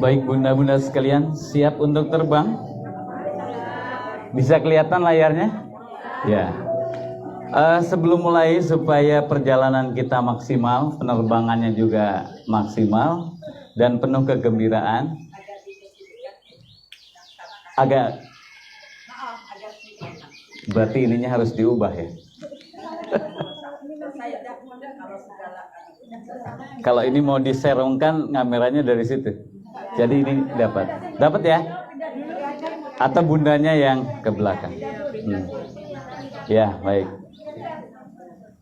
Baik bunda-bunda sekalian, siap untuk terbang? Bisa kelihatan layarnya? Ya. Sebelum mulai, supaya perjalanan kita maksimal, penerbangannya juga maksimal dan penuh kegembiraan, berarti ininya harus diubah ya. Kalau ini mau diserongkan kameranya dari situ. Jadi ini dapat ya? Atau bundanya yang ke belakang? Ya, baik.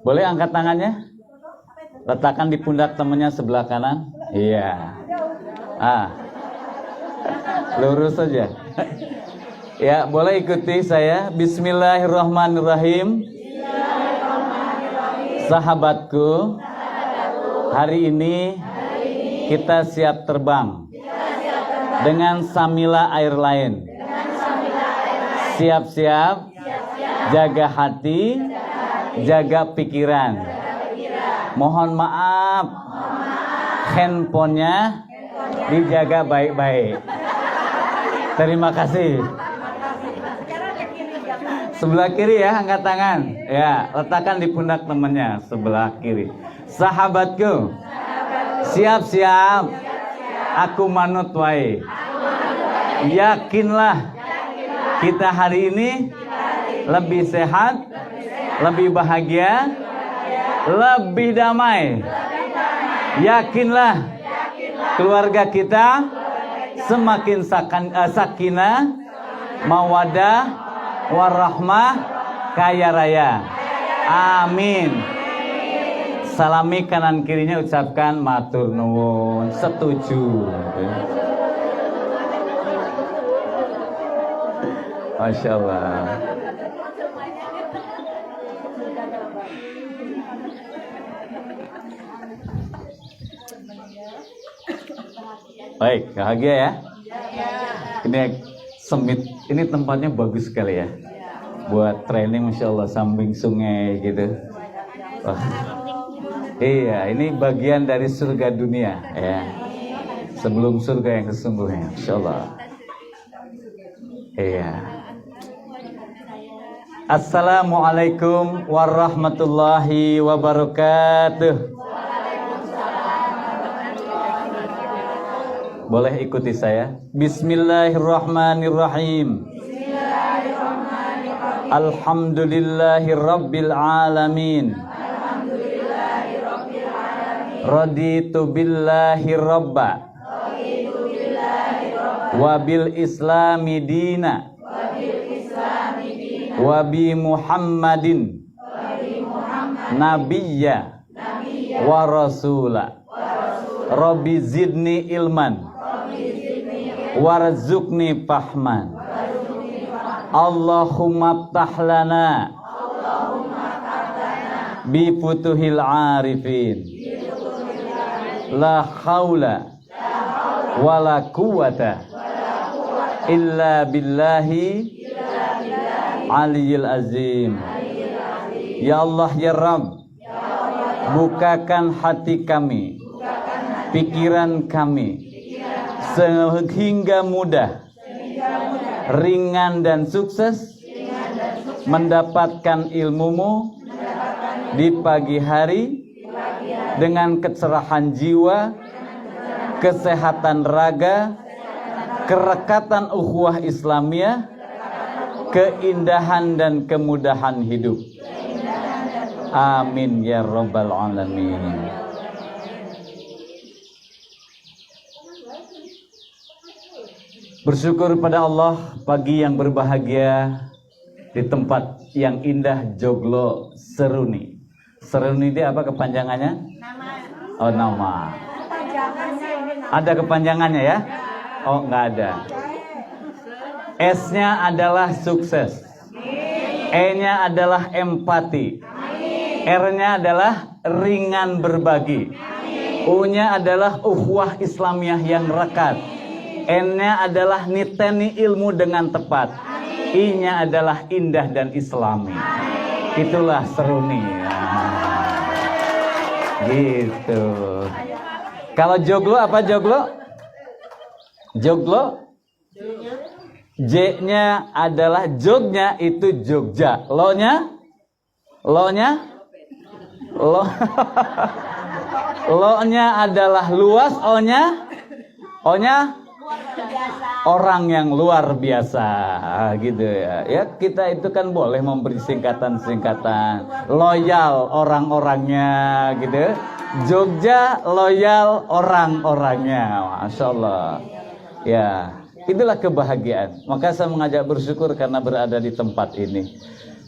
Boleh angkat tangannya? Letakkan di pundak temannya sebelah kanan. Iya. Lurus saja. Ya, boleh ikuti saya. Bismillahirrahmanirrahim. Sahabatku, hari ini kita siap terbang dengan Samila Airline. Siap-siap, jaga hati, jaga pikiran. Mohon maaf, handphonenya dijaga baik-baik. Terima kasih. Sebelah kiri ya, angkat tangan. Ya, letakkan di pundak temannya sebelah kiri. Sahabatku, siap-siap, aku manut wae. Yakinlah, kita hari ini lebih sehat, lebih bahagia, lebih damai. Yakinlah, keluarga kita semakin sakinah, mawadah, warahmah, kaya raya. Amin. Salami kanan kirinya, ucapkan matur nuwun, setuju. Masya Allah. Baik, bahagia ya. Ini semit, ini tempatnya bagus sekali ya. Buat training, Masya Allah, samping sungai gitu. Wah. Iya, ini bagian dari surga dunia ya. Sebelum surga yang sesungguhnya, Masya Allah. Iya. Assalamualaikum warahmatullahi wabarakatuh. Boleh ikuti saya. Bismillahirrahmanirrahim. Alhamdulillahirabbil alamin. Raditu billahi rabba. Wabil islami dina. Wabi Muhammadin nabiyya wa rasula. Rabbi zidni ilman warzuqni fahman. Allahumma ftah lana bi futuhil arifin. La haula wala quwata illa billahi aliyil azim. Ya Allah ya Rabb, bukakan hati kami, pikiran kami, sehingga mudah, ringan dan sukses mendapatkan ilmumu di pagi hari dengan kecerahan jiwa, kesehatan raga, kerekatan ukhuwah Islamiyah, keindahan dan kemudahan hidup. Amin ya rabbal alamin. Bersyukur pada Allah, pagi yang berbahagia di tempat yang indah Joglo Seruni. Seruni itu apa kepanjangannya? Nama. Oh, nama. Ada kepanjangannya ya? Oh, nggak ada. S-nya adalah sukses. E-nya adalah empati. R-nya adalah ringan berbagi. U-nya adalah ukhuwah Islamiyah yang rekat. N-nya adalah niteni ilmu dengan tepat. I-nya adalah indah dan islami. Itulah Seruni. Gitu. Kalau joglo apa joglo? Joglo, J-nya adalah jognya itu Jogja. Lo-nya, lo, lo-nya adalah luas. O-nya orang yang luar biasa, gitu ya. Ya kita itu kan boleh memberi singkatan-singkatan. Loyal orang-orangnya, gitu. Jogja loyal orang-orangnya, masya Allah. Ya, itulah kebahagiaan. Maka saya mengajak bersyukur karena berada di tempat ini.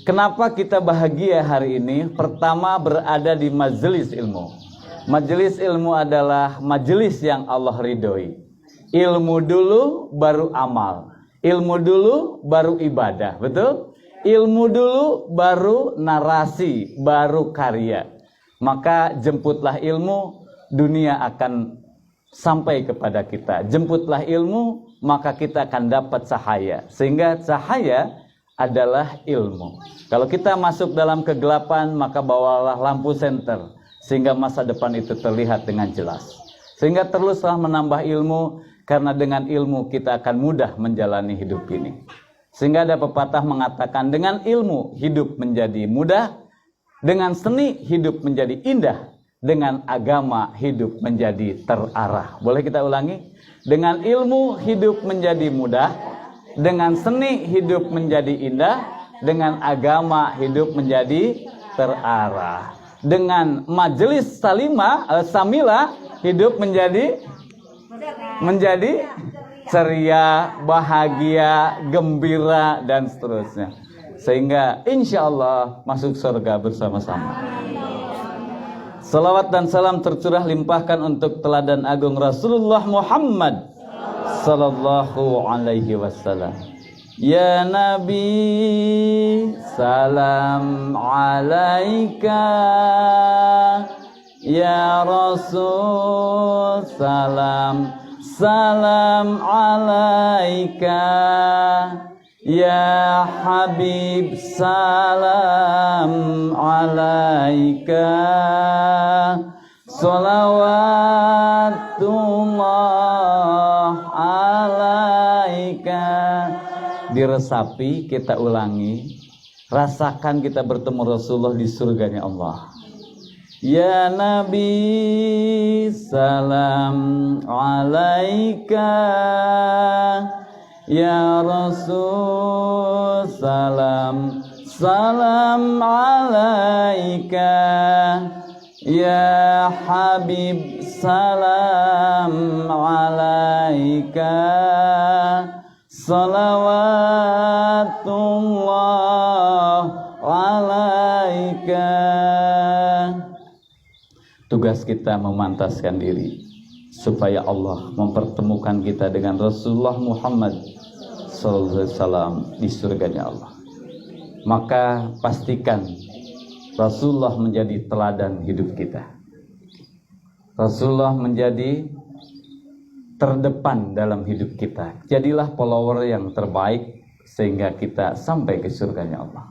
Kenapa kita bahagia hari ini? Pertama, berada di majelis ilmu. Majelis ilmu adalah majelis yang Allah ridhoi. Ilmu dulu baru amal. Ilmu dulu baru ibadah, betul? Ilmu dulu baru narasi, baru karya. Maka jemputlah ilmu, dunia akan sampai kepada kita. Jemputlah ilmu, maka kita akan dapat cahaya. Sehingga cahaya adalah ilmu. Kalau kita masuk dalam kegelapan, maka bawalah lampu senter, sehingga masa depan itu terlihat dengan jelas. Sehingga teruslah menambah ilmu, karena dengan ilmu kita akan mudah menjalani hidup ini. Sehingga ada pepatah mengatakan, dengan ilmu hidup menjadi mudah, dengan seni hidup menjadi indah, dengan agama hidup menjadi terarah. Boleh kita ulangi? Dengan ilmu hidup menjadi mudah, dengan seni hidup menjadi indah, dengan agama hidup menjadi terarah. Dengan majelis samila hidup menjadi ceria, bahagia, gembira, dan seterusnya. Sehingga insya Allah masuk surga bersama-sama. Salawat dan salam tercurah limpahkan untuk teladan agung Rasulullah Muhammad sallallahu alaihi wasallam. Ya Nabi, salam alaika. Ya Rasul, salam alaika. Ya Habib, salam alaika. Salawatullah alaika. Diresapi, kita ulangi. Rasakan kita bertemu Rasulullah di surganya Allah. Ya Nabi, salam alaika. Ya Rasul, salam alaika. Ya Habib, salam alaika. Salawatullah alaika. Tugas kita memantaskan diri supaya Allah mempertemukan kita dengan Rasulullah Muhammad SAW di surganya Allah. Maka pastikan Rasulullah menjadi teladan hidup kita. Rasulullah menjadi terdepan dalam hidup kita. Jadilah follower yang terbaik sehingga kita sampai ke surganya Allah.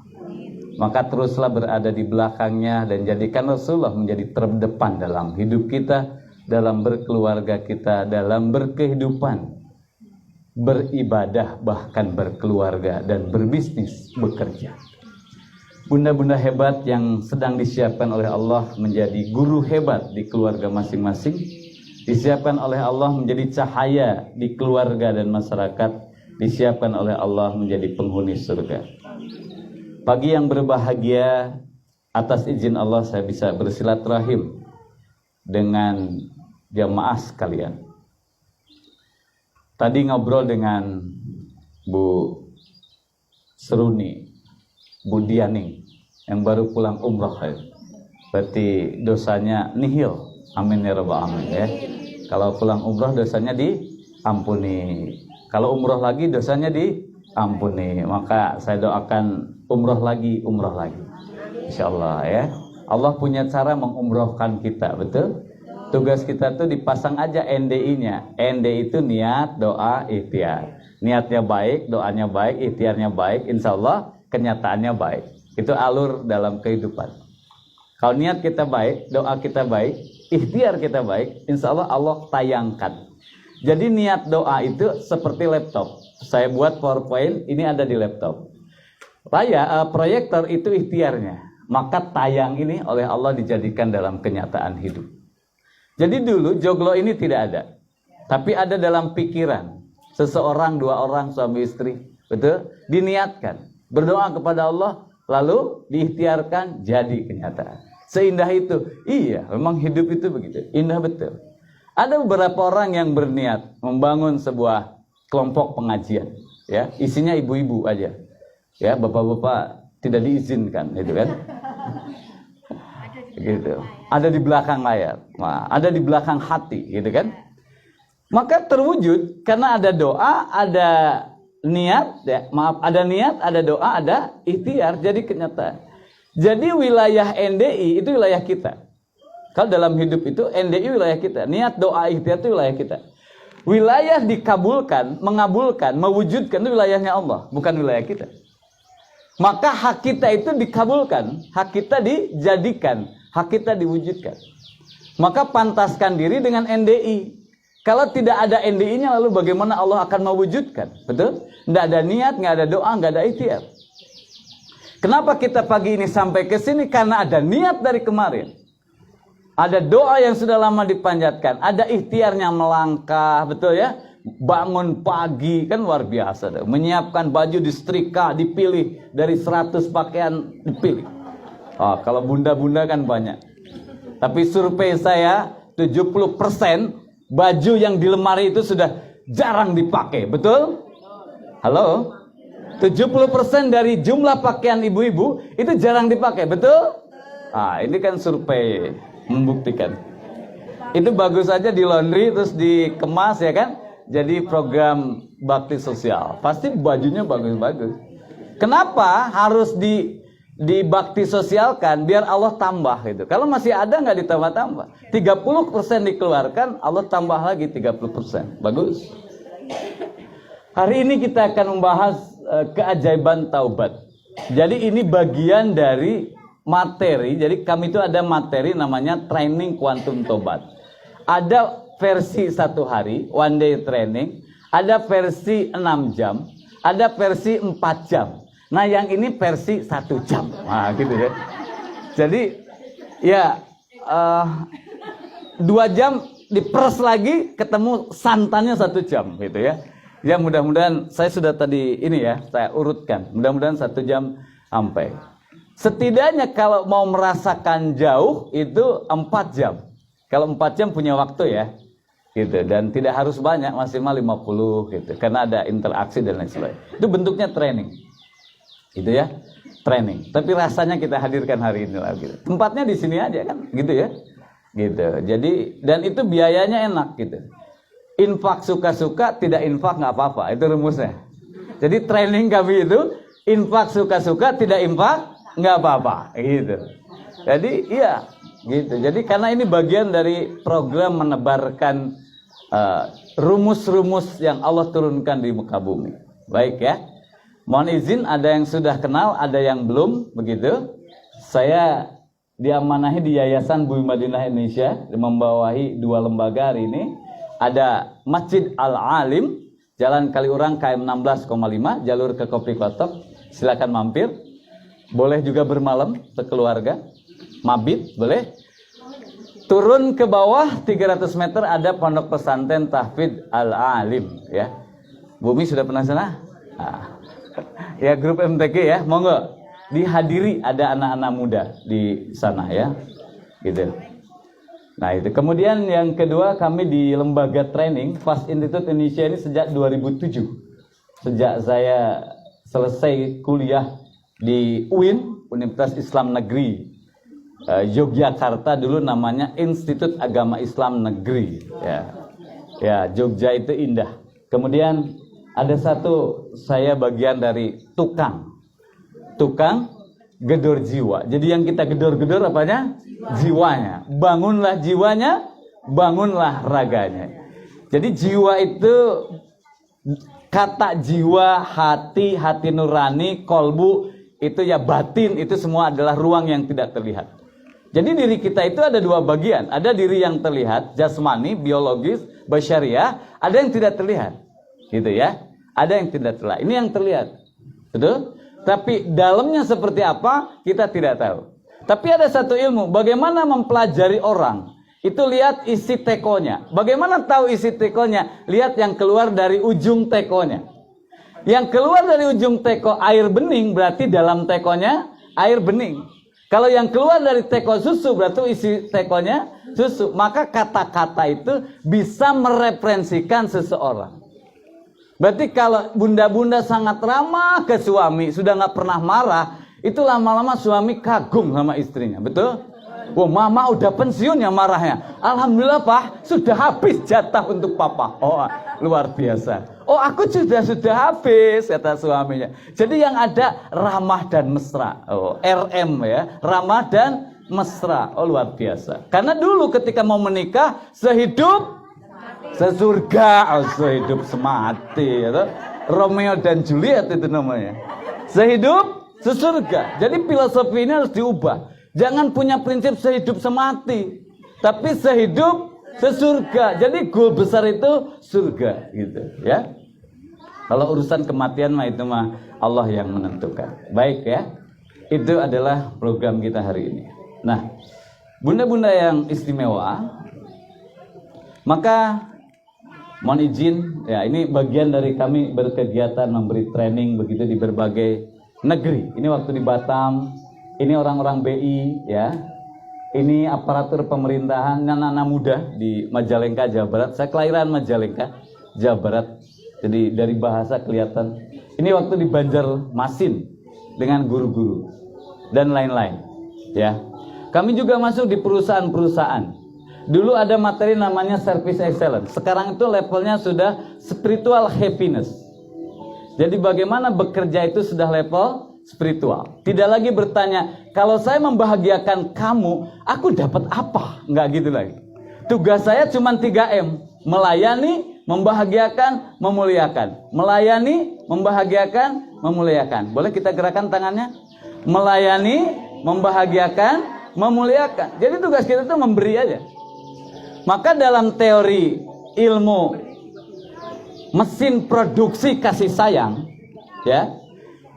Maka teruslah berada di belakangnya dan jadikan Rasulullah menjadi terdepan dalam hidup kita, dalam berkeluarga kita, dalam berkehidupan, beribadah, bahkan berkeluarga dan berbisnis, bekerja. Bunda-bunda hebat yang sedang disiapkan oleh Allah menjadi guru hebat di keluarga masing-masing, disiapkan oleh Allah menjadi cahaya di keluarga dan masyarakat, disiapkan oleh Allah menjadi penghuni surga. Pagi yang berbahagia, atas izin Allah saya bisa bersilaturahim dengan jamaah sekalian. Tadi ngobrol dengan Bu Seruni, Bu Dianing yang baru pulang umroh. Berarti dosanya nihil. Amin ya rabbal alamin ya. Kalau pulang umroh dosanya diampuni. Kalau umroh lagi dosanya diampuni. Maka saya doakan umroh lagi. Insyaallah ya. Allah punya cara mengumrohkan kita, betul? Tugas kita tuh dipasang aja NDI-nya. NDI itu niat, doa, ikhtiar. Niatnya baik, doanya baik, ikhtiarnya baik, insyaallah kenyataannya baik. Itu alur dalam kehidupan. Kalau niat kita baik, doa kita baik, ikhtiar kita baik, insyaallah Allah tayangkan. Jadi niat doa itu seperti laptop. Saya buat PowerPoint, ini ada di laptop. Proyektor itu ikhtiarnya. Maka tayang ini oleh Allah dijadikan dalam kenyataan hidup. Jadi dulu joglo ini tidak ada. Tapi ada dalam pikiran. Seseorang, dua orang, suami istri. Betul? Diniatkan. Berdoa kepada Allah, lalu diikhtiarkan jadi kenyataan. Seindah itu. Iya, memang hidup itu begitu. Indah betul. Ada beberapa orang yang berniat membangun sebuah kelompok pengajian. Ya, isinya ibu-ibu aja. Ya, bapak-bapak tidak diizinkan, gitu kan? Gitu. Ada di belakang layar, ada di belakang hati, gitu kan? Maka terwujud karena ada doa, ada niat, ya, ada niat, ada doa, ada ikhtiar, jadi kenyataan. Jadi wilayah NDI itu wilayah kita. Kalau dalam hidup itu NDI wilayah kita, niat, doa, ikhtiar itu wilayah kita. Wilayah dikabulkan, mengabulkan, mewujudkan itu wilayahnya Allah, bukan wilayah kita. Maka hak kita itu dikabulkan, hak kita dijadikan, hak kita diwujudkan. Maka pantaskan diri dengan NDI. Kalau tidak ada NDI-nya, lalu bagaimana Allah akan mewujudkan? Betul? Tidak ada niat, nggak ada doa, nggak ada ikhtiar. Kenapa kita pagi ini sampai ke sini? Karena ada niat dari kemarin. Ada doa yang sudah lama dipanjatkan, ada ikhtiarnya melangkah, betul ya? Bangun pagi, kan luar biasa. Menyiapkan baju disetrika, dipilih dari 100 pakaian dipilih. Kalau bunda-bunda kan banyak. Tapi survei saya 70% baju yang di lemari itu sudah jarang dipakai, betul? Halo? 70% dari jumlah pakaian ibu-ibu itu jarang dipakai, betul? Ini kan survei membuktikan. Itu bagus aja di laundry terus dikemas, ya kan? Jadi program bakti sosial. Pasti bajunya bagus-bagus. Kenapa harus dibakti sosialkan? Biar Allah tambah gitu. Kalau masih ada nggak ditambah-tambah. 30% dikeluarkan, Allah tambah lagi 30%. Bagus. Hari ini kita akan membahas keajaiban taubat. Jadi ini bagian dari materi. Jadi kami itu ada materi namanya training kuantum taubat. Ada versi 1 hari, one day training. Ada versi 6 jam. Ada versi 4 jam. Nah yang ini versi 1 jam. Nah gitu ya. Jadi ya 2 jam diperes lagi, ketemu santannya 1 jam gitu ya. Ya mudah-mudahan saya sudah tadi ini ya, saya urutkan. Mudah-mudahan 1 jam sampai. Setidaknya kalau mau merasakan jauh itu 4 jam. Kalau 4 jam punya waktu ya. Gitu, dan tidak harus banyak, maksimal 50 gitu. Karena ada interaksi dan lain sebagainya. Itu bentuknya training. Gitu ya. Training. Tapi rasanya kita hadirkan hari ini lah gitu. Tempatnya di sini aja kan, gitu ya. Gitu. Jadi dan itu biayanya enak gitu. Infak suka-suka, tidak infak nggak apa-apa. Itu rumusnya. Jadi training kami itu infak suka-suka, tidak infak nggak apa-apa. Gitu. Jadi iya, gitu. Jadi karena ini bagian dari program menebarkan rumus-rumus yang Allah turunkan di muka bumi. Baik ya. Mohon izin, ada yang sudah kenal, ada yang belum, begitu. Saya diamanahi di Yayasan Bumi Madinah Indonesia, membawahi 2 lembaga hari ini. Ada Masjid Al-Alim, Jalan Kaliurang KM 16,5, jalur ke Kopi Klotok. Silakan mampir. Boleh juga bermalam sekeluarga. Mabit, boleh. Turun ke bawah 300 meter ada Pondok Pesantren Tahfidz Al-Alim ya. Bumi sudah pernah sana? Ya grup MTQ ya, monggo dihadiri, ada anak-anak muda di sana ya. Gitu. Nah, itu. Kemudian yang kedua, kami di lembaga training Fast Institute Indonesia ini sejak 2007. Sejak saya selesai kuliah di UIN, Universitas Islam Negeri Yogyakarta, dulu namanya Institut Agama Islam Negeri ya. Ya, Jogja itu indah. Kemudian ada satu, saya bagian dari tukang gedor jiwa. Jadi yang kita gedor-gedor apanya? Jiwanya. Bangunlah jiwanya, bangunlah raganya. Jadi jiwa itu, kata jiwa, hati nurani, kolbu, itu ya batin, itu semua adalah ruang yang tidak terlihat. Jadi diri kita itu ada dua bagian. Ada diri yang terlihat, jasmani, biologis, basyariah. Ada yang tidak terlihat. Gitu ya. Ada yang tidak terlihat. Ini yang terlihat. Betul? Tapi dalamnya seperti apa, kita tidak tahu. Tapi ada satu ilmu. Bagaimana mempelajari orang. Itu lihat isi tekonya. Bagaimana tahu isi tekonya? Lihat yang keluar dari ujung tekonya. Yang keluar dari ujung teko air bening, berarti dalam tekonya air bening. Kalau yang keluar dari teko susu, berarti isi tekonya susu. Maka kata-kata itu bisa mereferensikan seseorang. Berarti kalau bunda-bunda sangat ramah ke suami, sudah nggak pernah marah, itu lama-lama suami kagum sama istrinya. Betul? Wah, mama udah pensiun ya marahnya. Alhamdulillah Pak, sudah habis jatah untuk papa. Oh, luar biasa. Oh, aku sudah habis, kata suaminya. Jadi yang ada ramah dan mesra. Oh, RM ya, ramah dan mesra. Oh, luar biasa. Karena dulu ketika mau menikah, sehidup sesurga, oh, sehidup semati. Ya, Romeo dan Juliet itu namanya. Sehidup sesurga. Jadi filosofi ini harus diubah. Jangan punya prinsip sehidup semati, tapi sehidup sesurga. Jadi goal besar itu surga, gitu ya. Kalau urusan kematian mah itu mah Allah yang menentukan. Baik ya, itu adalah program kita hari ini. Nah, bunda-bunda yang istimewa, maka mohon izin ya, ini bagian dari kami berkegiatan memberi training begitu di berbagai negeri. Ini waktu di Batam. Ini orang-orang BI ya. Ini aparatur pemerintahan anak-anak muda di Majalengka, Jawa Barat. Saya kelahiran Majalengka, Jawa Barat. Jadi dari bahasa kelihatan. Ini waktu di Banjarmasin dengan guru-guru dan lain-lain ya. Kami juga masuk di perusahaan-perusahaan. Dulu ada materi namanya service excellence. Sekarang itu levelnya sudah spiritual happiness. Jadi bagaimana bekerja itu sudah level spiritual. Tidak lagi bertanya, kalau saya membahagiakan kamu, aku dapat apa? Enggak gitu lagi. Tugas saya cuma 3M. Melayani, membahagiakan, memuliakan. Melayani, membahagiakan, memuliakan. Boleh kita gerakan tangannya? Melayani, membahagiakan, memuliakan. Jadi tugas kita itu memberi aja. Maka dalam teori ilmu mesin produksi kasih sayang, ya,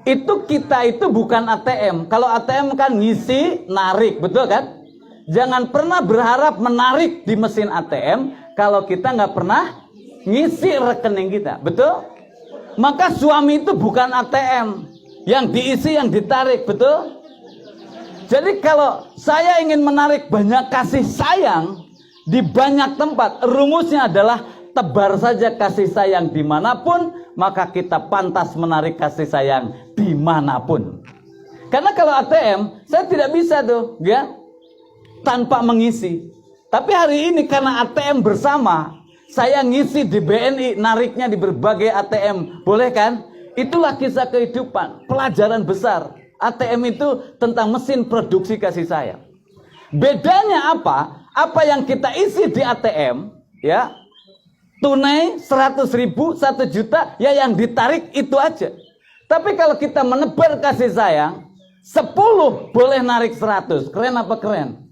itu kita itu bukan ATM. Kalau ATM kan ngisi, narik, betul kan? Jangan pernah berharap menarik di mesin ATM kalau kita nggak pernah ngisi rekening kita, betul? Maka suami itu bukan ATM, yang diisi, yang ditarik, betul? Jadi kalau saya ingin menarik banyak kasih sayang di banyak tempat, rumusnya adalah tebar saja kasih sayang dimanapun, maka kita pantas menarik kasih sayang dimanapun. Karena kalau ATM, saya tidak bisa tuh, ya, tanpa mengisi. Tapi hari ini karena ATM bersama, saya ngisi di BNI, nariknya di berbagai ATM, boleh kan? Itulah kisah kehidupan, pelajaran besar. ATM itu tentang mesin produksi kasih sayang. Bedanya apa? Apa yang kita isi di ATM, ya, tunai 100.000, 1 juta, ya yang ditarik itu aja. Tapi kalau kita menebar kasih sayang, 10 boleh narik 100. Keren apa keren?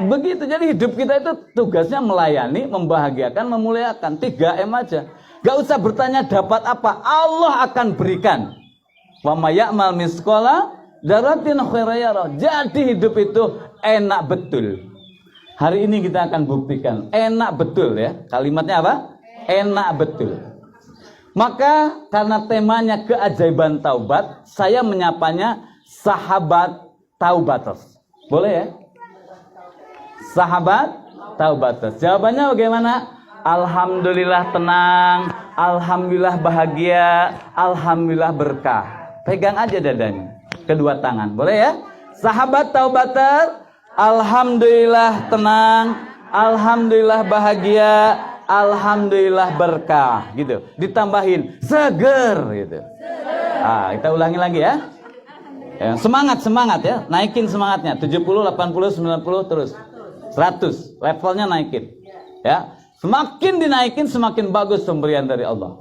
Begitu. Jadi hidup kita itu tugasnya melayani, membahagiakan, memuliakan. 3M aja. Gak usah bertanya dapat apa, Allah akan berikan. Wa may ya'mal misqala dzarratin khairan yarah. Jadi hidup itu enak betul. Hari ini kita akan buktikan enak betul ya. Kalimatnya apa? Enak betul. Maka karena temanya keajaiban taubat, saya menyapanya sahabat taubaters. Boleh ya? Sahabat taubaters. Jawabannya bagaimana? Alhamdulillah tenang, alhamdulillah bahagia, alhamdulillah berkah. Pegang aja dadanya, kedua tangan. Boleh ya? Sahabat taubater, alhamdulillah tenang, alhamdulillah bahagia, alhamdulillah berkah, gitu. Ditambahin seger, gitu. Ah, kita ulangi lagi ya. Semangat ya, naikin semangatnya. 70, 80, 90 terus 100, levelnya naikin. Ya, semakin dinaikin semakin bagus pemberian dari Allah.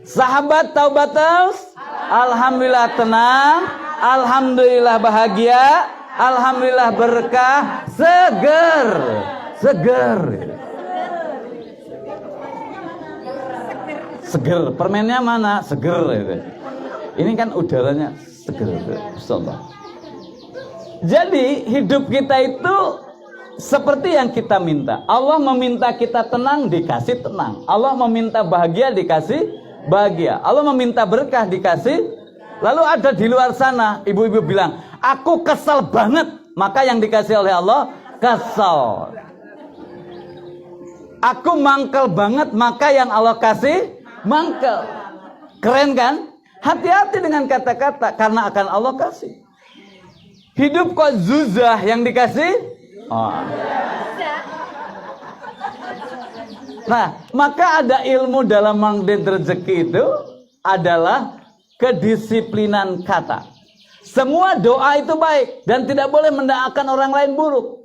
Sahabat taubaters, alhamdulillah tenang, alhamdulillah bahagia, Alhamdulillah berkah, seger. Seger. Permennya mana? Seger gitu. Ini kan udaranya seger. Insyaallah. Jadi hidup kita itu seperti yang kita minta. Allah meminta kita tenang, dikasih tenang. Allah meminta bahagia, dikasih bahagia. Allah meminta berkah, dikasih. Lalu ada di luar sana ibu-ibu bilang, aku kesal banget. Maka yang dikasih oleh Allah kesal. Aku mangkel banget, maka yang Allah kasih mangkel. Keren kan? Hati-hati dengan kata-kata, karena akan Allah kasih. Hidup kok zuzah, yang dikasih Nah, maka ada ilmu dalam magnet rezeki itu adalah kedisiplinan kata. Semua doa itu baik dan tidak boleh mendoakan orang lain buruk.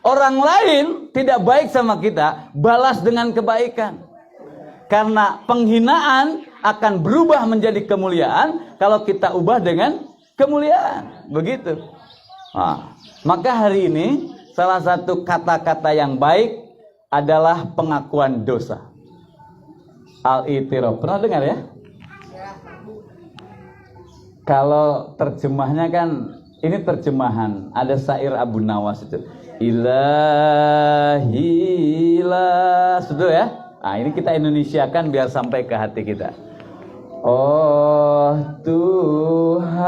Orang lain tidak baik sama kita, balas dengan kebaikan. Karena penghinaan akan berubah menjadi kemuliaan kalau kita ubah dengan kemuliaan. Begitu. Nah, maka hari ini salah satu kata-kata yang baik adalah pengakuan dosa. Al-i'tiraf. Pernah dengar ya? Kalau terjemahnya kan, ini terjemahan. Ada syair Abu Nawas itu. Ilahi la. Sudah ya? Nah, ini kita Indonesiakan biar sampai ke hati kita. Oh Tuhan,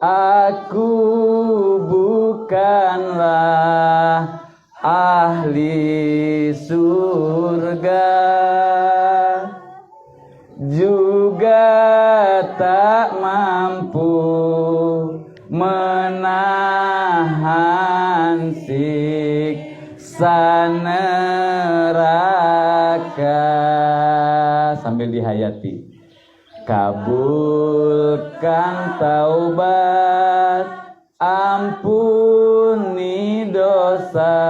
aku bukanlah ahli surga, juga tak mampu menahan siksa neraka. Sambil dihayati. Kabulkan taubat, ampuni dosa-dosaku.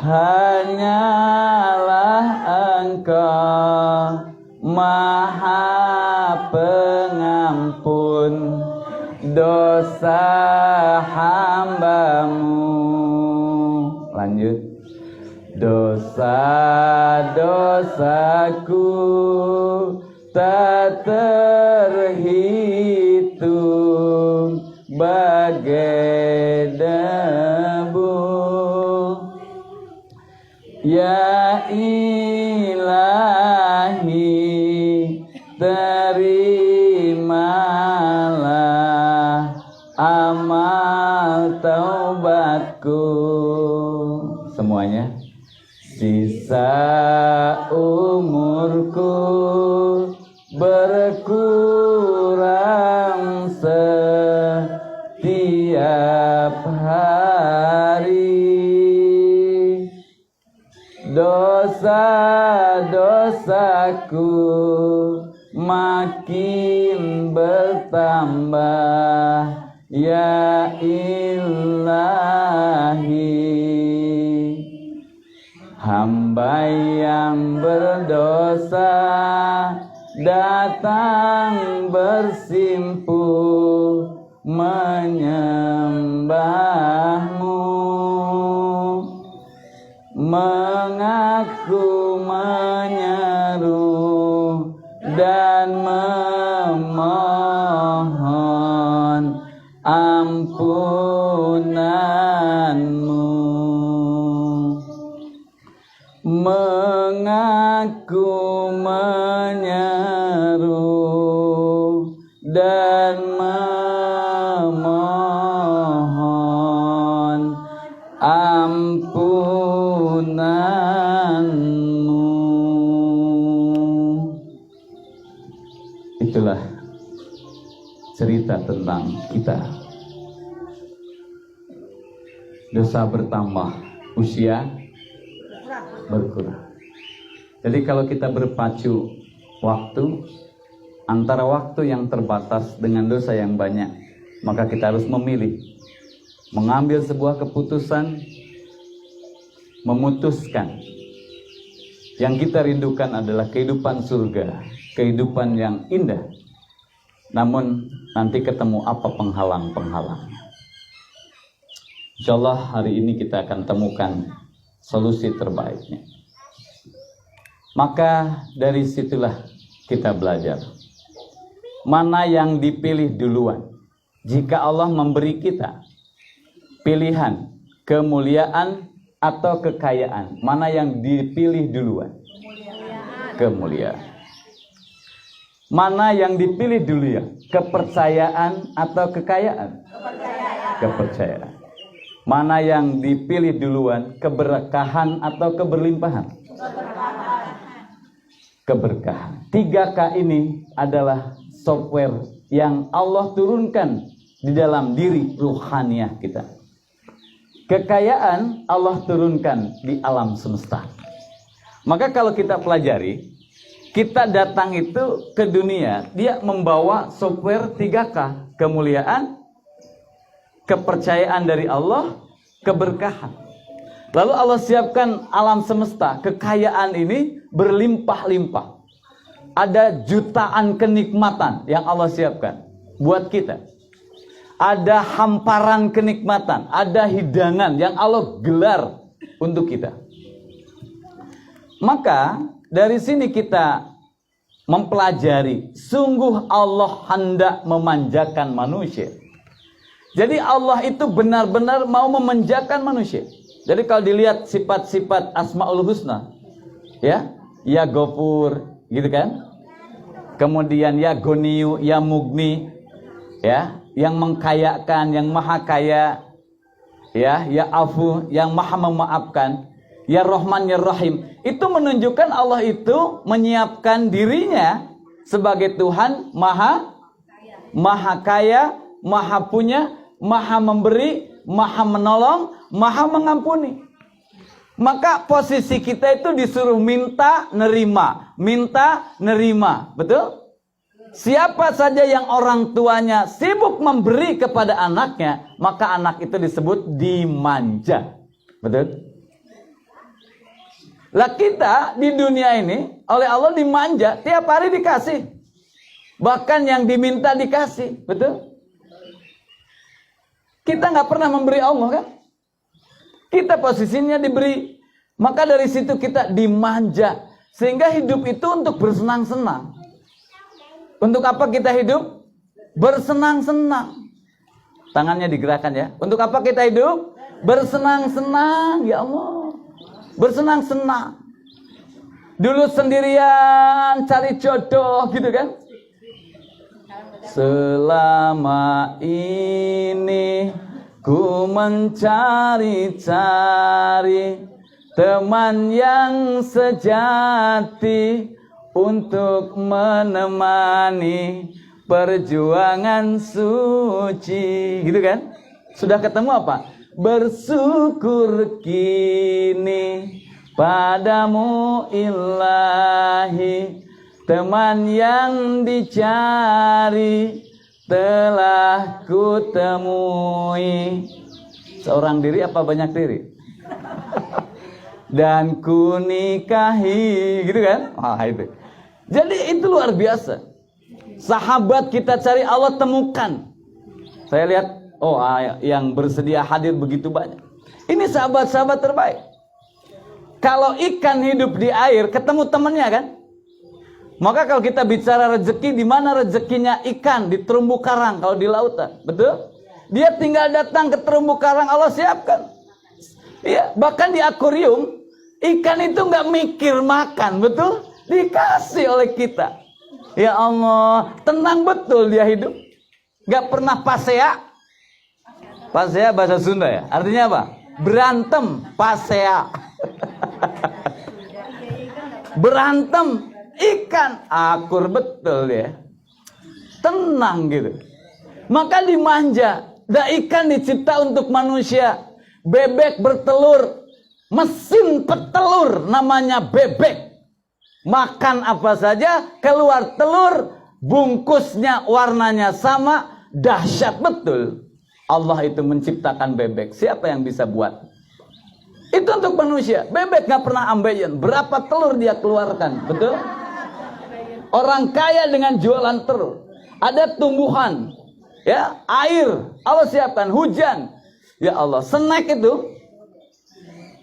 Hanyalah Engkau Maha Pengampun dosa hambamu. Lanjut. Dosa-dosaku tak terhitung bagai debu. Ya Ilahi, terimalah amal taubatku. Semuanya. Sisa umurku berkurang setiap hari. Dosa-dosaku makin bertambah. Ya Ilahi, hamba yang berdosa datang bersimpuh menyembahmu, mengaku menyeru dan memohon ampunanmu, mengaku menyeru dan memohon ampunanmu. Itulah cerita tentang kita. Dosa bertambah, usia berkurang. Jadi kalau kita berpacu waktu antara waktu yang terbatas dengan dosa yang banyak, maka kita harus memilih, mengambil sebuah keputusan, memutuskan Yang kita rindukan adalah kehidupan surga, kehidupan yang indah. Namun nanti ketemu apa penghalang-penghalangnya. Insyaallah hari ini kita akan temukan solusi terbaiknya. Maka dari situlah kita belajar. Mana yang dipilih duluan? Jika Allah memberi kita pilihan kemuliaan atau kekayaan, mana yang dipilih duluan? Kemuliaan. Mana yang dipilih dulu ya? Kepercayaan atau kekayaan? Kepercayaan. Mana yang dipilih duluan? Keberkahan atau keberlimpahan? Keberkahan. 3K ini adalah software yang Allah turunkan di dalam diri ruhaniah kita. Kekayaan Allah turunkan di alam semesta. Maka kalau kita pelajari, kita datang itu ke dunia, dia membawa software 3K. Kemuliaan, kepercayaan dari Allah, keberkahan. Lalu Allah siapkan alam semesta, kekayaan ini berlimpah-limpah. Ada jutaan kenikmatan yang Allah siapkan buat kita. Ada hamparan kenikmatan, ada hidangan yang Allah gelar untuk kita. Maka dari sini kita mempelajari, sungguh Allah hendak memanjakan manusia. Jadi Allah itu benar-benar mau memanjakan manusia. Jadi kalau dilihat sifat-sifat Asmaul Husna, ya Ghafur, gitu kan? Kemudian ya Goniyu, ya Mugni, ya, yang mengkayakan, yang maha kaya, ya Afu, yang maha memaafkan, ya Rahman, ya Rahim. Itu menunjukkan Allah itu menyiapkan dirinya sebagai Tuhan maha kaya, maha punya, maha memberi, maha menolong, maha mengampuni. Maka posisi kita itu disuruh minta, nerima. Minta, nerima. Betul? Siapa saja yang orang tuanya sibuk memberi kepada anaknya, maka anak itu disebut dimanja. Betul? Lah kita di dunia ini oleh Allah dimanja, tiap hari dikasih. Bahkan yang diminta dikasih. Betul? Kita nggak pernah memberi Allah kan? Kita posisinya diberi. Maka dari situ kita dimanja. Sehingga hidup itu untuk bersenang-senang. Untuk apa kita hidup? Bersenang-senang. Tangannya digerakkan ya. Untuk apa kita hidup? Bersenang-senang. Ya Allah. Bersenang-senang. Dulu sendirian cari jodoh gitu kan? Selama ini ku mencari-cari teman yang sejati untuk menemani perjuangan suci, gitu kan? Sudah ketemu apa? Bersyukur kini padamu ilahi, teman yang dicari telah kutemui. Seorang diri apa banyak diri? Dan ku nikahi, gitu kan? Itu. Jadi itu luar biasa. Sahabat kita cari, Allah temukan. Saya lihat, yang bersedia hadir begitu banyak. Ini sahabat-sahabat terbaik. Kalau ikan hidup di air, ketemu temannya kan? Maka kalau kita bicara rezeki, di mana rezekinya ikan? Di terumbu karang, kalau di lautan. Betul? Dia tinggal datang ke terumbu karang, Allah siapkan. Ya, bahkan di akuarium, ikan itu nggak mikir makan, betul? Dikasih oleh kita. Ya Allah, tenang betul dia hidup. Nggak pernah pasea. Pasea bahasa Sunda ya? Artinya apa? Berantem, pasea. Berantem. Ikan akur betul ya, tenang gitu. Maka dimanja. Dan ikan dicipta untuk manusia. Bebek bertelur, mesin petelur namanya bebek. Makan apa saja, keluar telur, bungkusnya warnanya sama, dahsyat betul. Allah itu menciptakan bebek. Siapa yang bisa buat? Itu untuk manusia. Bebek nggak pernah ambeien. Berapa telur dia keluarkan, betul? Orang kaya dengan jualan telur. Ada tumbuhan, ya, air, Allah siapkan, hujan. Ya Allah, snack itu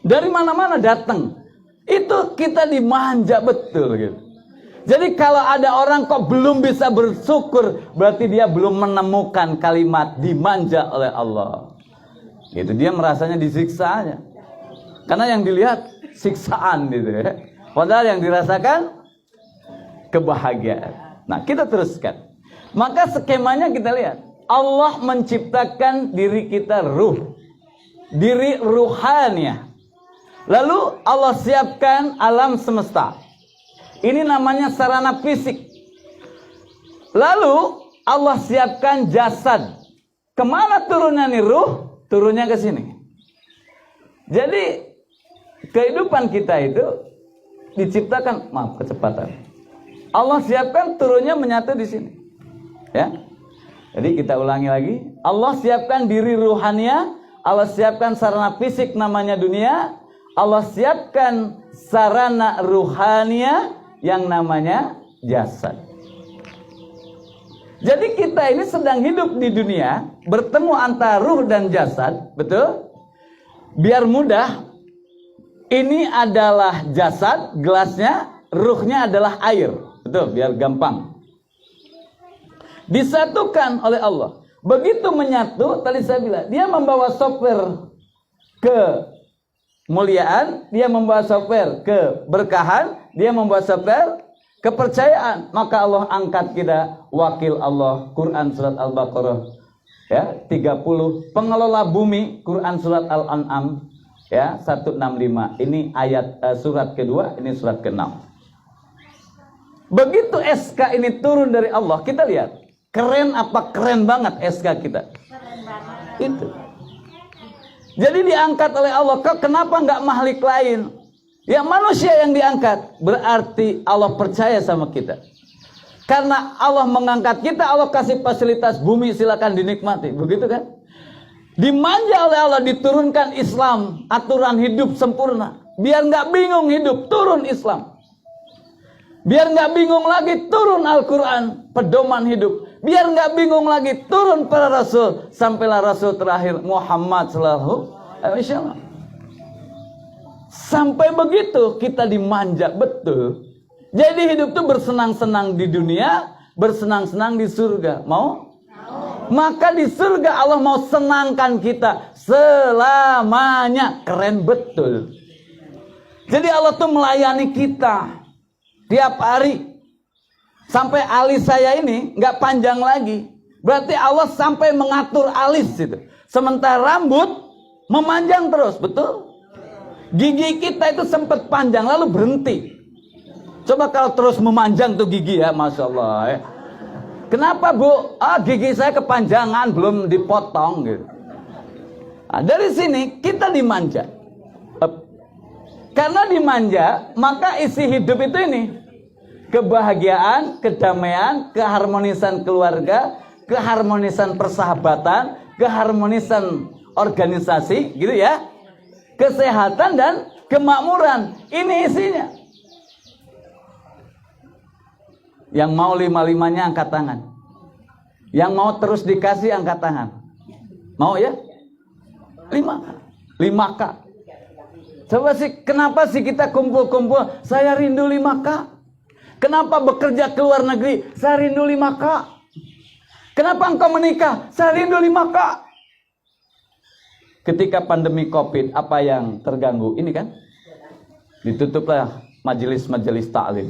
dari mana-mana datang. Itu kita dimanja betul gitu. Jadi kalau ada orang kok belum bisa bersyukur, berarti dia belum menemukan kalimat dimanja oleh Allah. Gitu, dia merasanya disiksa aja. Karena yang dilihat siksaan gitu ya. Padahal yang dirasakan kebahagiaan. Nah, kita teruskan. Maka skemanya kita lihat. Allah menciptakan diri kita ruh. Diri ruhaniah. Lalu Allah siapkan alam semesta. Ini namanya sarana fisik. Lalu Allah siapkan jasad. Kemana turunnya nih ruh? Turunnya ke sini. Jadi kehidupan kita itu diciptakan, maaf kecepatan. Allah siapkan turunnya menyatu di sini. Ya. Jadi kita ulangi lagi. Allah siapkan diri ruhania, Allah siapkan sarana fisik namanya dunia, Allah siapkan sarana ruhania yang namanya jasad. Jadi kita ini sedang hidup di dunia, bertemu antara ruh dan jasad, betul? Biar mudah, ini adalah jasad, gelasnya, ruhnya adalah air, betul? Biar gampang. Disatukan oleh Allah. Begitu menyatu, tadi saya bilang, dia membawa software kemuliaan, dia membawa software keberkahan, dia membawa software kepercayaan. Maka Allah angkat kita wakil Allah. Quran surat Al-Baqarah ya 30. Pengelola bumi Quran surat Al-An'am ya 165. Ini ayat surat kedua, ini surat ke-6. Begitu SK ini turun dari Allah, kita lihat keren apa keren banget SK kita. Itu. Jadi diangkat oleh Allah. Kenapa nggak makhluk lain? Ya manusia yang diangkat. Berarti Allah percaya sama kita. Karena Allah mengangkat kita, Allah kasih fasilitas bumi, silakan dinikmati. Begitu kan? Dimanja oleh Allah, diturunkan Islam, aturan hidup sempurna. Biar nggak bingung hidup, turun Islam. Biar nggak bingung lagi, turun Al-Quran, pedoman hidup. Biar nggak bingung lagi, turun para Rasul. Sampailah Rasul terakhir Muhammad sallallahu alaihi wasallam. Sampai begitu kita dimanja betul. Jadi hidup itu bersenang-senang di dunia, bersenang-senang di surga. Mau? Maka di surga Allah mau senangkan kita selamanya. Keren betul. Jadi Allah tuh melayani kita tiap hari. Sampai alis saya ini nggak panjang lagi. Berarti Allah sampai mengatur alis itu. Sementara rambut memanjang terus, betul? Gigi kita itu sempat panjang lalu berhenti. Coba kalau terus memanjang tuh gigi ya, Masya Allah ya. Kenapa Bu? Gigi saya kepanjangan, belum dipotong gitu. Nah, dari sini kita dimanja. Karena dimanja, maka isi hidup itu ini. Kebahagiaan, kedamaian, keharmonisan keluarga, keharmonisan persahabatan, keharmonisan organisasi, gitu ya. Kesehatan dan kemakmuran. Ini isinya. Yang mau 5-5-nya angkat tangan. Yang mau terus dikasih angkat tangan. Mau ya? 5K. Coba sih, kenapa sih kita kumpul-kumpul? Saya rindu 5K. Kenapa bekerja ke luar negeri? Saya rindu 5K. Kenapa engkau menikah? Saya rindu 5K. Ketika pandemi COVID, apa yang terganggu? Ini kan? Ditutuplah majelis-majelis ta'lim.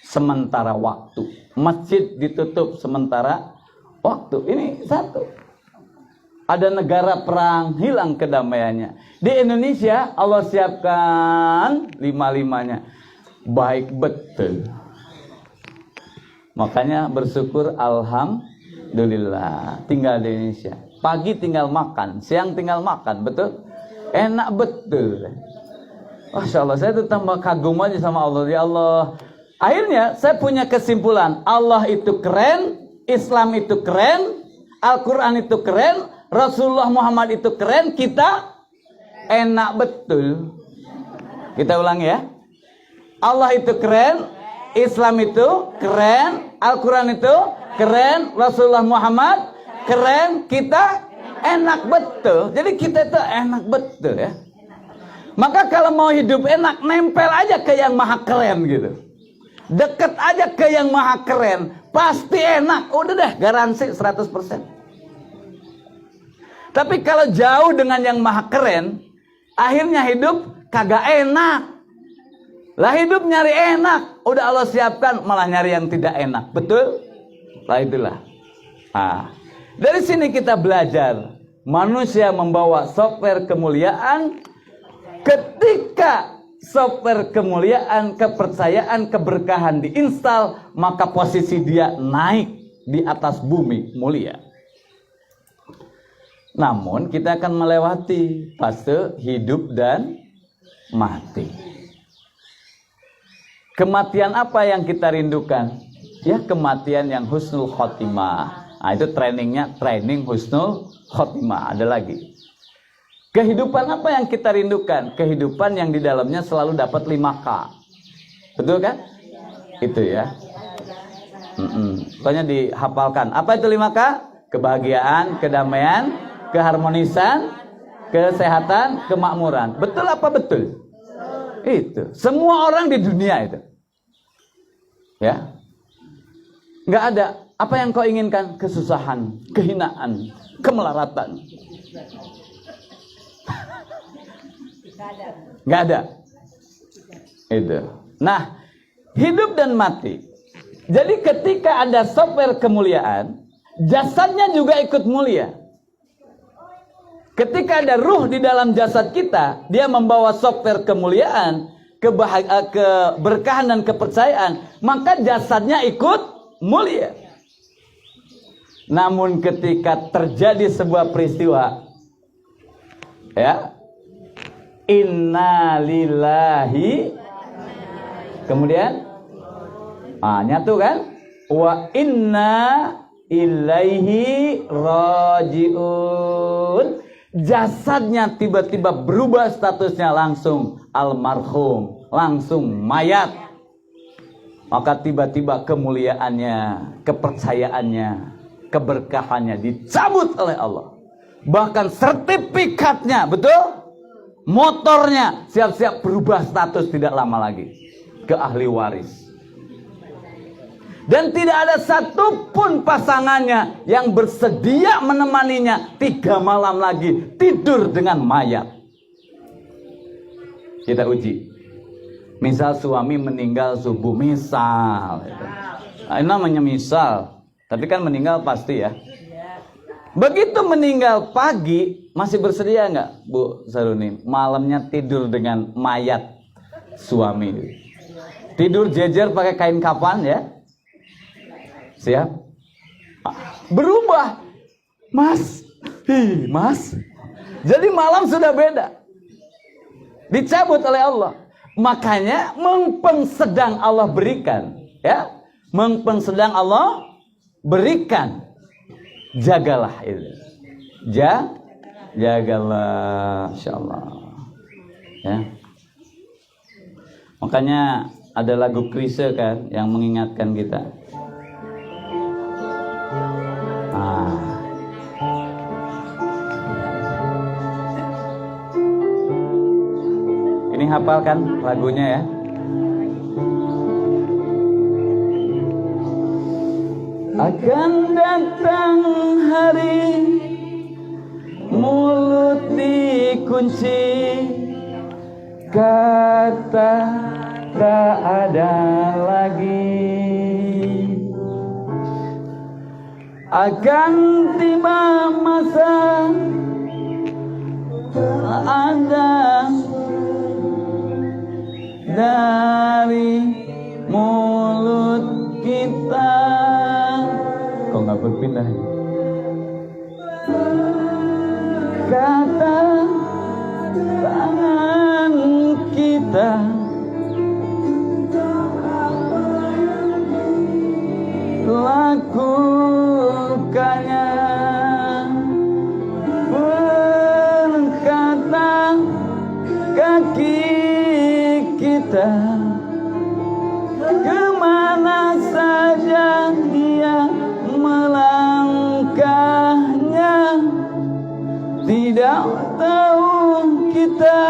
Sementara waktu. Masjid ditutup sementara waktu. Ini satu. Ada negara perang, hilang kedamaiannya. Di Indonesia, Allah siapkan 5-5-nya. Baik betul. Makanya bersyukur, alhamdulillah. Tinggal di Indonesia. Pagi tinggal makan, siang tinggal makan, betul? Enak betul. Masya Allah, saya tuh tambah kagum aja sama Allah. Ya Allah. Akhirnya saya punya kesimpulan. Allah itu keren, Islam itu keren, Al-Quran itu keren, Rasulullah Muhammad itu keren, kita enak betul. Kita ulang ya. Allah itu keren, Islam itu keren, Al-Quran itu keren, Rasulullah Muhammad keren, kita enak betul. Jadi kita itu enak betul ya. Maka kalau mau hidup enak, nempel aja ke yang maha keren gitu. Deket aja ke yang maha keren, pasti enak. Udah deh, garansi 100%. Tapi kalau jauh dengan yang maha keren, akhirnya hidup kagak enak. Lah hidup nyari enak, udah Allah siapkan malah nyari yang tidak enak. Betul? Lah itulah. Dari sini kita belajar, manusia membawa software kemuliaan. Ketika software kemuliaan, kepercayaan, keberkahan diinstal, maka posisi dia naik di atas bumi mulia. Namun kita akan melewati fase hidup dan mati. Kematian apa yang kita rindukan? Ya, kematian yang husnul khotimah. Nah, itu training husnul khotimah. Ada lagi. Kehidupan apa yang kita rindukan? Kehidupan yang di dalamnya selalu dapat 5K. Betul kan? Itu ya. Pokoknya dihafalkan. Apa itu 5K? Kebahagiaan, kedamaian, keharmonisan, kesehatan, kemakmuran. Betul apa betul? Itu. Semua orang di dunia itu. Ya. Nggak ada. Apa yang kau inginkan? Kesusahan, kehinaan, kemelaratan. Nggak ada. Itu. Nah, hidup dan mati. Jadi ketika ada software kemuliaan, jasadnya juga ikut mulia. Ketika ada ruh di dalam jasad kita, dia membawa software kemuliaan, keberkahan dan kepercayaan, maka jasadnya ikut mulia. Namun ketika terjadi sebuah peristiwa, ya, innalillahi, kemudian nyatu kan, wa inna ilaihi rajiun. Jasadnya tiba-tiba berubah statusnya, langsung almarhum, langsung mayat. Maka tiba-tiba kemuliaannya, kepercayaannya, keberkahannya dicabut oleh Allah. Bahkan sertifikatnya, betul? Motornya siap-siap berubah status tidak lama lagi ke ahli waris. Dan tidak ada satupun pasangannya yang bersedia menemaninya 3 malam lagi tidur dengan mayat. Kita uji. Misal suami meninggal subuh, misal. Ini namanya misal. Tapi kan meninggal pasti ya. Begitu meninggal pagi, masih bersedia nggak Bu Saruni? Malamnya tidur dengan mayat suami. Tidur jejer pakai kain kafan ya. Siap? Berubah. Mas. Mas. Jadi malam sudah beda. Dicabut oleh Allah. Makanya mumpung sedang Allah berikan, ya. Mumpung sedang Allah berikan, jagalah itu. Jagalah, insyaallah. Ya. Makanya ada lagu Chrisye kan yang mengingatkan kita. Ini hafalkan lagunya ya. Akan datang hari mulut dikunci, kata tak ada lagi. Akan tiba masa ada dari mulut kita. Kok nggak berpindah? Kata tangan kita lakukannya, berkata kita, kemana saja dia melangkahnya, tidak tahu kita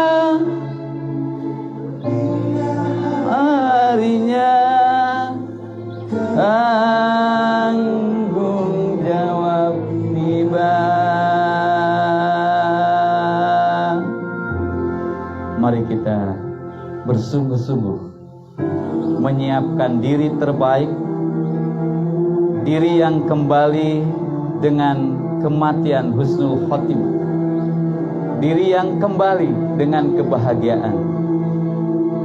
harinya. Tanggung jawab tiba. Mari kita bersungguh-sungguh menyiapkan diri terbaik, diri yang kembali dengan kematian husnul khotimah, diri yang kembali dengan kebahagiaan,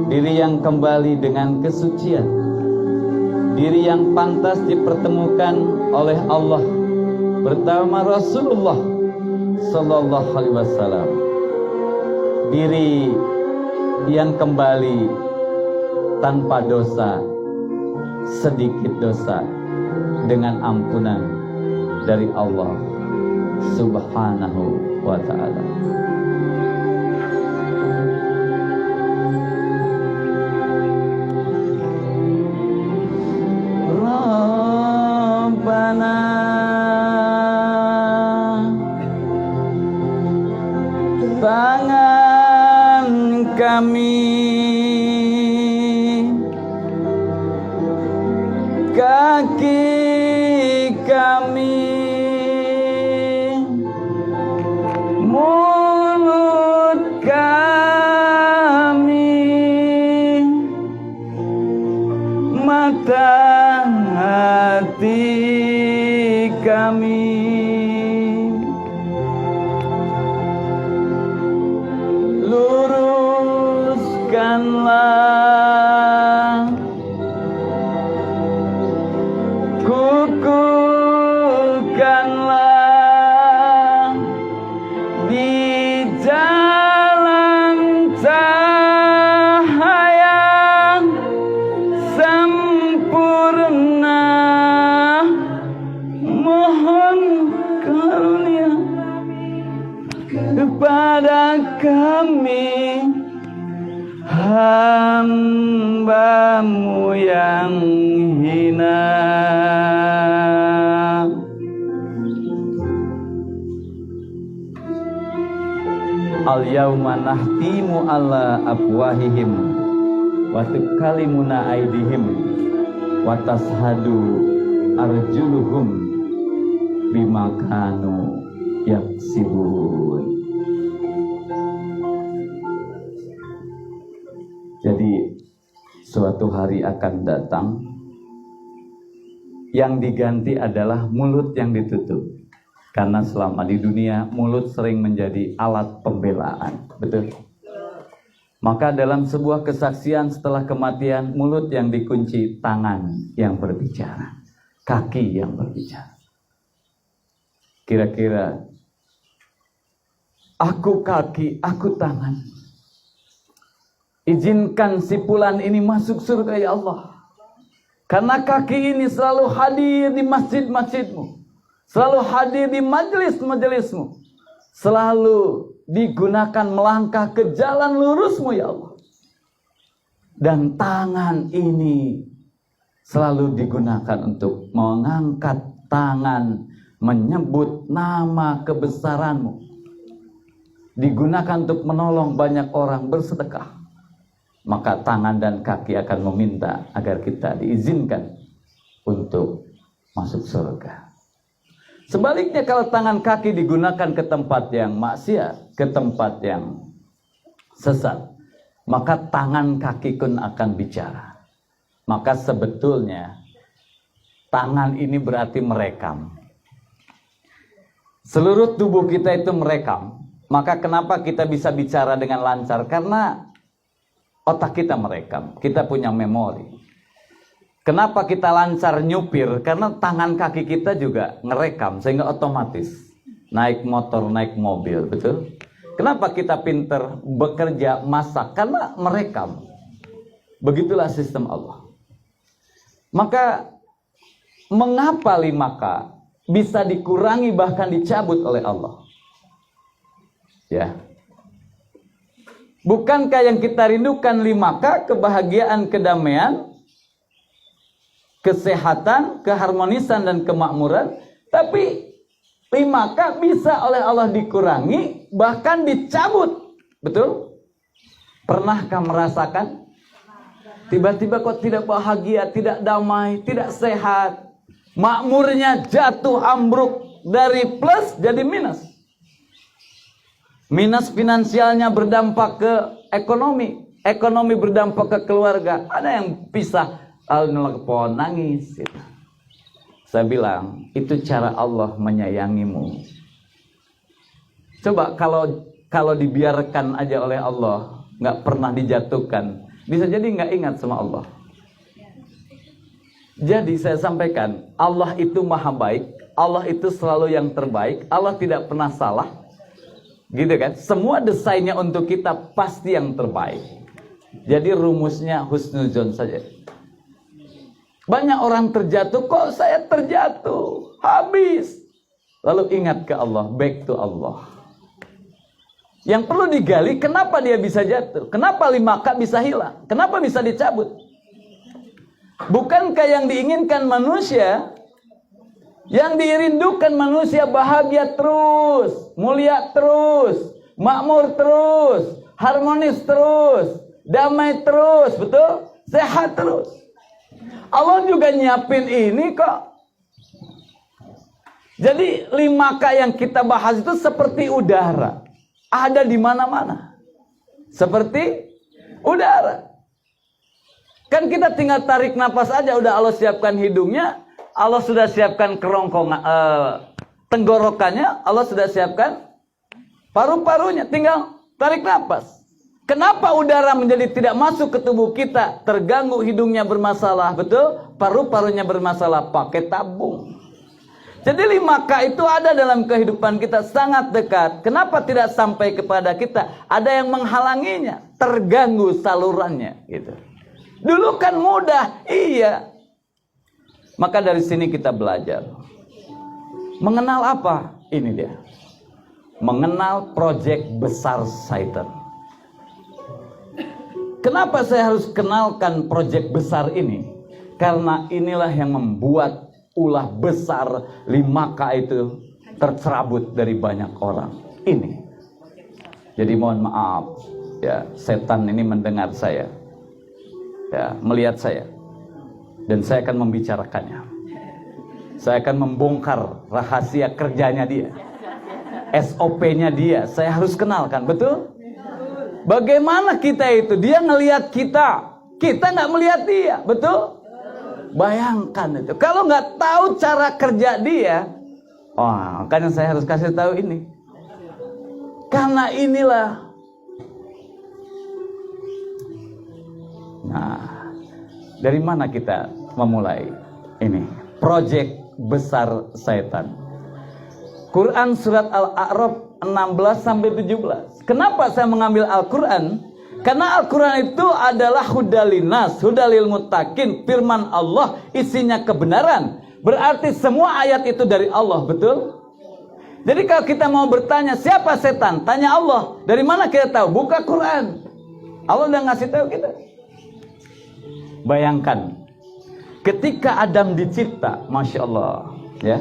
diri yang kembali dengan kesucian, diri yang pantas dipertemukan oleh Allah bersama Rasulullah Sallallahu Alaihi Wasallam, diri yang kembali tanpa dosa, sedikit dosa, dengan ampunan dari Allah Subhanahu wa Ta'ala. Rabbana tangan kami, kaki kami, mulut kami, mata hati kami, luruskanlah, kukuhkanlah di jalan cahaya sempurna. Mohon karunia kepada kami, hamba-Mu yang hina. Al-yawma nahtimu ala afwahihim wa tukallimuna aydihim wa tashhadu arjuluhum bima kanu yaksibun. Jadi suatu hari akan datang yang diganti adalah mulut yang ditutup. Karena selama di dunia mulut sering menjadi alat pembelaan, betul? Maka dalam sebuah kesaksian setelah kematian, mulut yang dikunci, tangan yang berbicara, kaki yang berbicara. Kira-kira aku kaki, aku tangan, izinkan si fulan ini masuk surga ya Allah. Karena kaki ini selalu hadir di masjid-masjidmu, selalu hadir di majelis-majelismu, selalu digunakan melangkah ke jalan lurusmu ya Allah. Dan tangan ini selalu digunakan untuk mengangkat tangan, menyebut nama kebesaranmu, digunakan untuk menolong banyak orang bersedekah. Maka tangan dan kaki akan meminta agar kita diizinkan untuk masuk surga. Sebaliknya kalau tangan kaki digunakan ke tempat yang maksiat, ke tempat yang sesat, maka tangan kaki pun akan bicara. Maka sebetulnya tangan ini berarti merekam. Seluruh tubuh kita itu merekam. Maka kenapa kita bisa bicara dengan lancar? Karena otak kita merekam, kita punya memori. Kenapa kita lancar nyupir? Karena tangan kaki kita juga ngerekam, sehingga otomatis naik motor, naik mobil, betul? Kenapa kita pinter bekerja, masak? Karena merekam. Begitulah sistem Allah. Maka mengapa 5K bisa dikurangi bahkan dicabut oleh Allah? Ya. Bukankah yang kita rindukan 5K, kebahagiaan, kedamaian, kesehatan, keharmonisan, dan kemakmuran? Tapi 5K bisa oleh Allah dikurangi, bahkan dicabut. Betul? Pernahkah merasakan? Tiba-tiba kok tidak bahagia, tidak damai, tidak sehat. Makmurnya jatuh ambruk dari plus jadi minus. Minus finansialnya berdampak ke ekonomi. Ekonomi berdampak ke keluarga. Ada yang pisah, alhamdulillah nangis. Saya bilang, itu cara Allah menyayangimu. Coba kalau dibiarkan aja oleh Allah, nggak pernah dijatuhkan, bisa jadi nggak ingat sama Allah. Jadi saya sampaikan, Allah itu maha baik, Allah itu selalu yang terbaik, Allah tidak pernah salah. Gitu kan? Semua desainnya untuk kita pasti yang terbaik. Jadi rumusnya husnuzon saja. Banyak orang terjatuh, kok saya terjatuh? Habis. Lalu ingat ke Allah, back to Allah. Yang perlu digali, kenapa dia bisa jatuh? Kenapa 5K bisa hilang? Kenapa bisa dicabut? Bukankah yang diinginkan manusia, yang dirindukan manusia bahagia terus, mulia terus, makmur terus, harmonis terus, damai terus, betul? Sehat terus. Allah juga nyiapin ini kok. Jadi 5K yang kita bahas itu seperti udara. Ada di mana-mana. Seperti udara. Kan kita tinggal tarik napas aja, udah Allah siapkan hidungnya, Allah sudah siapkan kerongkongan, tenggorokannya, Allah sudah siapkan paru-parunya, tinggal tarik napas. Kenapa udara menjadi tidak masuk ke tubuh kita? Terganggu, hidungnya bermasalah, betul? Paru-parunya bermasalah, pakai tabung. Jadi 5K itu ada dalam kehidupan kita sangat dekat. Kenapa tidak sampai kepada kita? Ada yang menghalanginya, terganggu salurannya, gitu. Dulu kan mudah, iya. Maka dari sini kita belajar. Mengenal apa? Ini dia. Mengenal proyek besar Satan. Kenapa saya harus kenalkan proyek besar ini? Karena inilah yang membuat ulah besar 5K itu tercerabut dari banyak orang. Ini. Jadi mohon maaf, ya, setan ini mendengar saya, ya, melihat saya, dan saya akan membicarakannya. Saya akan membongkar rahasia kerjanya dia, SOP-nya dia. Saya harus kenalkan, betul? Bagaimana kita itu? Dia ngelihat kita, kita nggak melihat dia, betul? Bayangkan itu. Kalau nggak tahu cara kerja dia, wah, makanya saya harus kasih tahu ini. Karena inilah. Nah, dari mana kita memulai ini? Proyek besar setan. Quran surat Al-A'raf 16-17. Kenapa saya mengambil Al-Quran? Karena Al-Quran itu adalah hudalinas, hudalil muttaqin, firman Allah, isinya kebenaran. Berarti semua ayat itu dari Allah, betul? Jadi kalau kita mau bertanya siapa setan, tanya Allah. Dari mana kita tahu? Buka Quran. Allah udah ngasih tahu kita. Bayangkan, ketika Adam dicipta, Masya Allah, ya,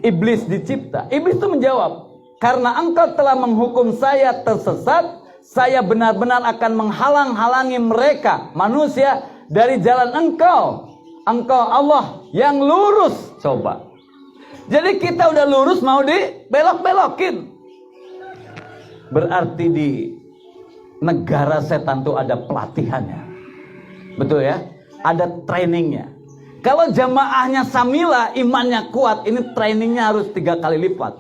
Iblis dicipta. Iblis itu menjawab, karena engkau telah menghukum saya tersesat, saya benar-benar akan menghalang-halangi mereka, manusia, dari jalan engkau. Engkau Allah yang lurus. Coba. Jadi kita udah lurus mau dibelok-belokin. Berarti di negara setan itu ada pelatihannya. Betul ya? Ada trainingnya. Kalau jamaahnya Samila, imannya kuat, ini trainingnya harus 3 kali lipat.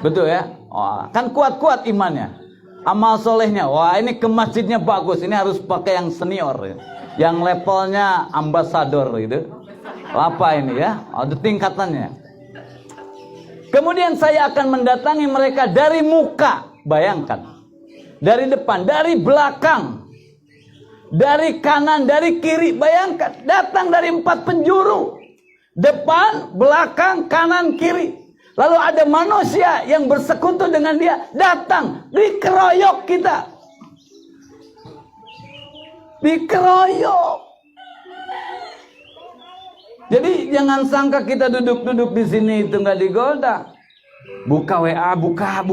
Betul ya? Oh, kan kuat-kuat imannya. Amal solehnya, wah ini ke masjidnya bagus, ini harus pakai yang senior, yang levelnya ambasador gitu. Apa ini ya? Ada tingkatannya. Kemudian saya akan mendatangi mereka dari muka, bayangkan, dari depan, dari belakang, dari kanan, dari kiri, bayangkan, datang dari 4 penjuru, depan, belakang, kanan, kiri. Lalu ada manusia yang bersekutu dengan dia, datang, dikeroyok kita. Dikeroyok. Jadi jangan sangka kita duduk-duduk di sini itu nggak digoda. Buka WA, buka.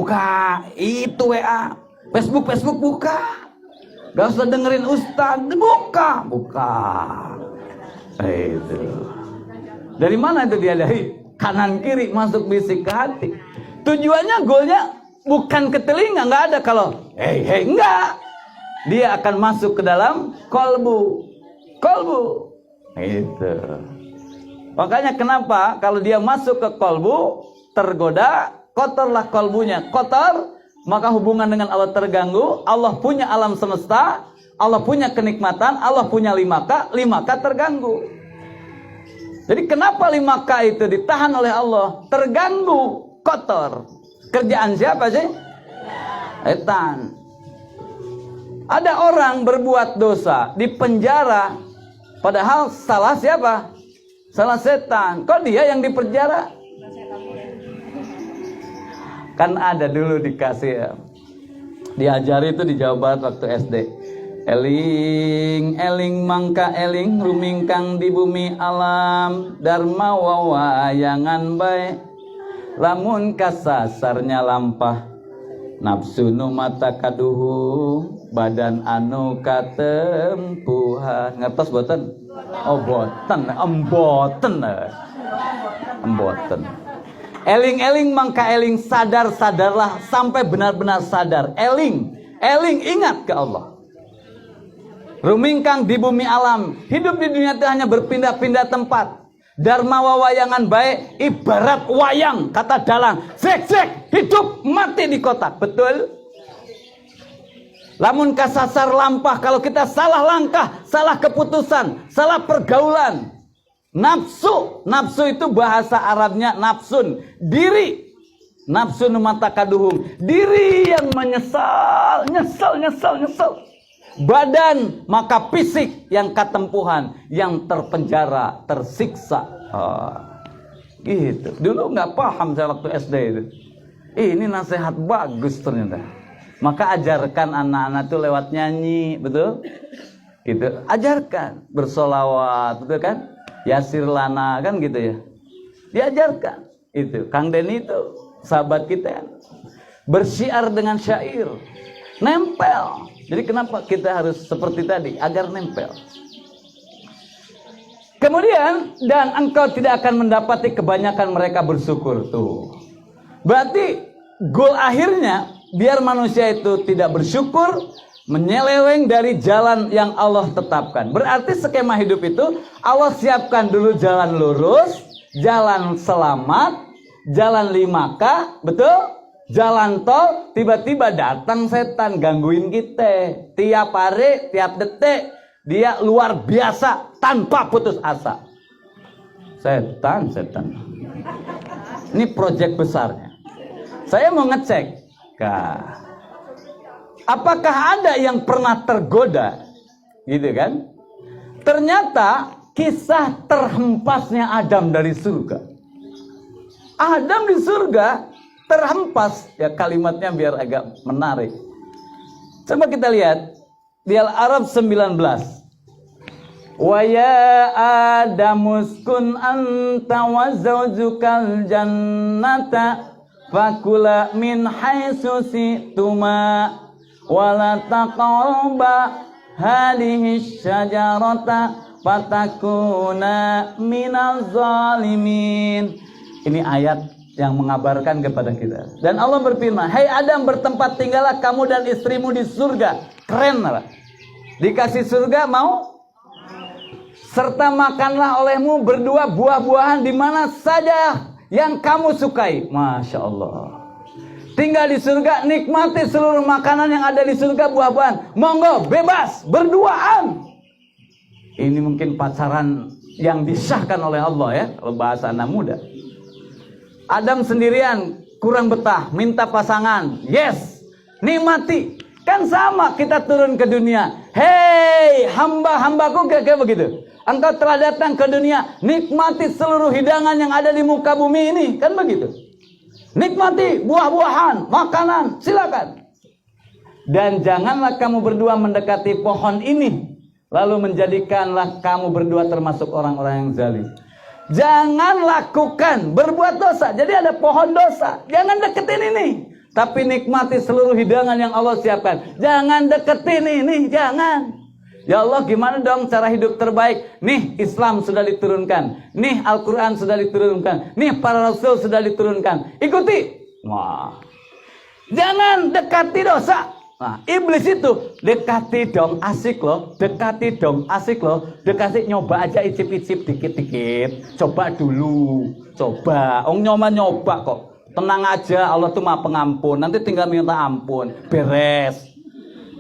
Itu WA. Facebook buka. Gak usah dengerin ustaz, buka. Itu. Dari mana itu dia? Dari kanan kiri masuk bisik ke hati. Tujuannya, goalnya bukan ke telinga, nggak ada kalau hei enggak. Dia akan masuk ke dalam kolbu. Itu. Makanya kenapa kalau dia masuk ke kolbu, tergoda, kotorlah kolbunya. Kotor, maka hubungan dengan Allah terganggu. Allah punya alam semesta, Allah punya kenikmatan, Allah punya 5K terganggu. Jadi kenapa 5K itu ditahan oleh Allah? Terganggu, kotor. Kerjaan siapa sih? Setan. Ada orang berbuat dosa di penjara, padahal salah siapa? Salah setan. Kok dia yang dipenjara? Kan ada dulu dikasih ya. Diajari itu di Jawa Barat waktu SD. Eling mangka eling rumingkang di bumi alam dharma wawayangan bae lamun kasasarnya lampah nafsu nu mata kaduhu badan anu katempuhan. Ngertos boten? Oh boten, emboten. Eling mangka eling, sadarlah sampai benar-benar sadar. Eling ingat ke Allah. Rumingkang di bumi alam, hidup di dunia itu hanya berpindah-pindah tempat. Dharma wawayangan baik ibarat wayang, kata dalang. Zek, hidup mati di kotak. Betul? Lamun kasasar lampah, kalau kita salah langkah, salah keputusan, salah pergaulan. Nafsu itu bahasa Arabnya nafsun, diri. Nafsu mata kaduhum, diri yang menyesal. Badan, maka fisik yang katempuhan, yang terpenjara, tersiksa. Gitu. Dulu nggak paham saya waktu SD itu. Ini nasihat bagus ternyata. Maka ajarkan anak-anak itu lewat nyanyi, betul? Gitu. Ajarkan bersolawat, betul kan? Yasir lana kan gitu ya. Diajarkan. Itu Kang Denny itu sahabat kita. Bersyiar dengan syair. Nempel. Jadi kenapa kita harus seperti tadi? Agar nempel. Kemudian, dan engkau tidak akan mendapati kebanyakan mereka bersyukur. Tuh. Berarti goal akhirnya, biar manusia itu tidak bersyukur, menyeleweng dari jalan yang Allah tetapkan. Berarti skema hidup itu, Allah siapkan dulu jalan lurus, jalan selamat, jalan 5K, betul? Jalan tol, tiba-tiba datang setan gangguin kita. Tiap hari, tiap detik, dia luar biasa tanpa putus asa. Setan. Ini proyek besarnya. Saya mau ngecek. Apakah ada yang pernah tergoda? Gitu kan? Ternyata kisah terhempasnya Adam dari surga. Adam di surga terhempas, ya kalimatnya biar agak menarik. Coba kita lihat di Al-A'raf 19. Wa ya Adamuskun anta wa zawjukal jannata fakula min haitsu situma wa la taqrabu hadhihi syajarata fatakuna minaz zalimin. Ini ayat yang mengabarkan kepada kita. Dan Allah berfirman, "Hai Adam, bertempat tinggallah kamu dan istrimu di surga." Keren lah. Dikasih surga mau? Serta makanlah olehmu berdua buah-buahan di mana saja yang kamu sukai. Masya Allah. Tinggal di surga, nikmati seluruh makanan yang ada di surga, buah-buahan. Monggo, bebas, berduaan. Ini mungkin pacaran yang disahkan oleh Allah ya, kalau bahasa anak muda. Adam sendirian kurang betah, minta pasangan. Yes, nikmati. Kan sama kita turun ke dunia. Hei hamba-hambaku, kayak begitu. Engkau telah datang ke dunia, nikmati seluruh hidangan yang ada di muka bumi ini. Kan begitu. Nikmati buah-buahan, makanan, silakan. Dan janganlah kamu berdua mendekati pohon ini. lalu menjadikanlah kamu berdua termasuk orang-orang yang zalim. Jangan lakukan berbuat dosa. Jadi ada pohon dosa, jangan deketin ini. Tapi nikmati seluruh hidangan yang Allah siapkan. Jangan deketin ini, jangan. Ya Allah, gimana dong cara hidup terbaik? Nih Islam sudah diturunkan, nih Al-Quran sudah diturunkan, nih para Rasul sudah diturunkan. Ikuti. Wah, jangan dekati dosa. Nah, iblis itu dekati dong, asik loh, dekati dong, asik loh, dekati, nyoba aja icip-icip dikit-dikit, coba dulu, coba, nyoba kok, tenang aja, Allah tuh maha pengampun, nanti tinggal minta ampun, beres,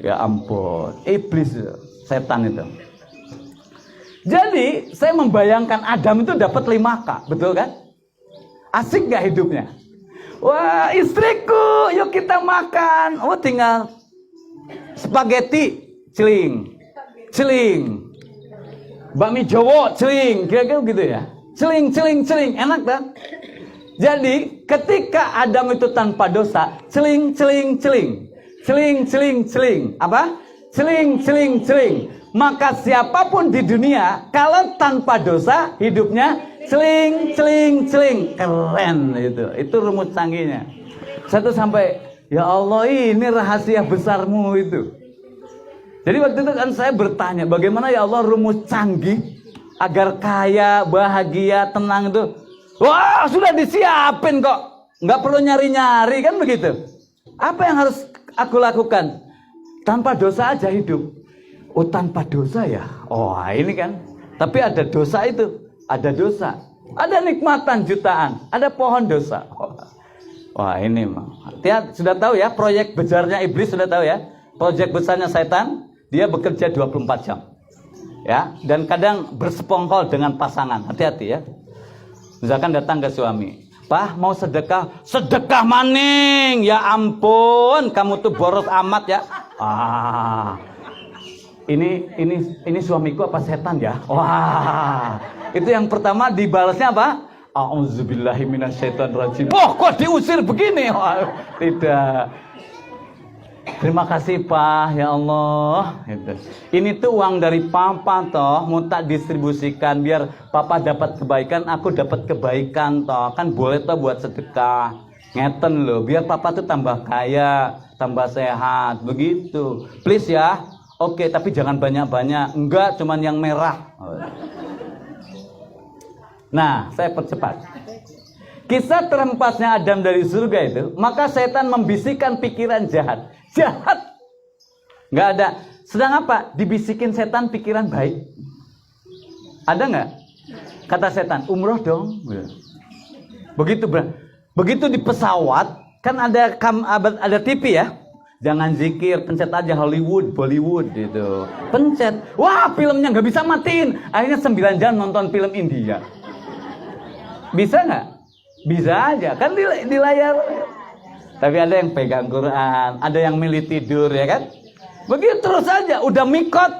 ya ampun, iblis, setan itu. Jadi saya membayangkan Adam itu dapat 5K, betul kan? Asik gak hidupnya? Wah, istriku, yuk kita makan, oh tinggal spaghetti, celing, bakmi Jawa, celing, kira-kira gitu ya, celing, enak kan? Jadi ketika Adam itu tanpa dosa, celing, apa? Celing. Maka siapapun di dunia, kalau tanpa dosa, hidupnya celing. Keren itu rumus canggihnya. Satu sampai. Ya Allah, ini rahasia besarmu itu. Jadi waktu itu kan saya bertanya, bagaimana ya Allah rumus canggih agar kaya, bahagia, tenang itu. Wah, sudah disiapin kok. Nggak perlu nyari-nyari kan begitu. Apa yang harus aku lakukan? Tanpa dosa aja hidup. Oh, tanpa dosa ya? Oh, ini kan. Tapi ada dosa itu. Ada dosa. Ada nikmatan jutaan. Ada pohon dosa. Wah, ini mah. Sudah tahu ya, proyek besarnya iblis sudah tahu ya. Proyek besarnya setan, dia bekerja 24 jam. Ya, dan kadang bersekongkol dengan pasangan. Hati-hati ya. Misalkan datang ke suami, "Pak, mau sedekah?" "Sedekah maning? Ya ampun, kamu tuh boros amat ya." Ini suamiku apa setan ya? Wah. Itu yang pertama dibalasnya apa? A'udzubillahi minasyaitonirrajim. Oh, kok diusir begini? Oh, tidak. Terima kasih Pak, ya Allah. Ini tuh uang dari Papa toh, mau tak distribusikan biar Papa dapat kebaikan, aku dapat kebaikan toh. Kan boleh toh buat sedekah. Ngeten loh, biar Papa tuh tambah kaya, tambah sehat, begitu. Please ya. Oke, tapi jangan banyak-banyak. Enggak, cuman yang merah. Nah, saya percepat. Kisah terempasnya Adam dari surga itu, maka setan membisikkan pikiran jahat. Jahat. Nggak ada. Sedang apa? Dibisikin setan pikiran baik. Ada nggak? Kata setan, umroh dong. Begitu di pesawat, kan ada TV ya. Jangan zikir, pencet aja Hollywood, Bollywood gitu. Pencet. Wah, filmnya nggak bisa matiin. Akhirnya 9 jam nonton film India. Bisa nggak? Bisa aja, kan di layar. Tapi ada yang pegang Quran, ada yang milih tidur ya kan? Begitu terus saja, udah mikot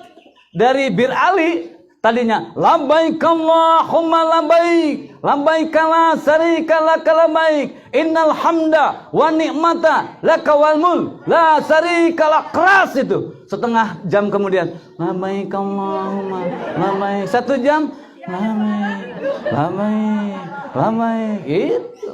dari Bir Ali. Tadinya, labbaik Allahumma labbaik, labbaik la syarika laka labbaik, innal hamda wa ni'mata laka wal mulk, la syarika lak. Keras itu. Setengah jam kemudian, labbaik Allahumma labbaik. 1 jam, Lamai itu.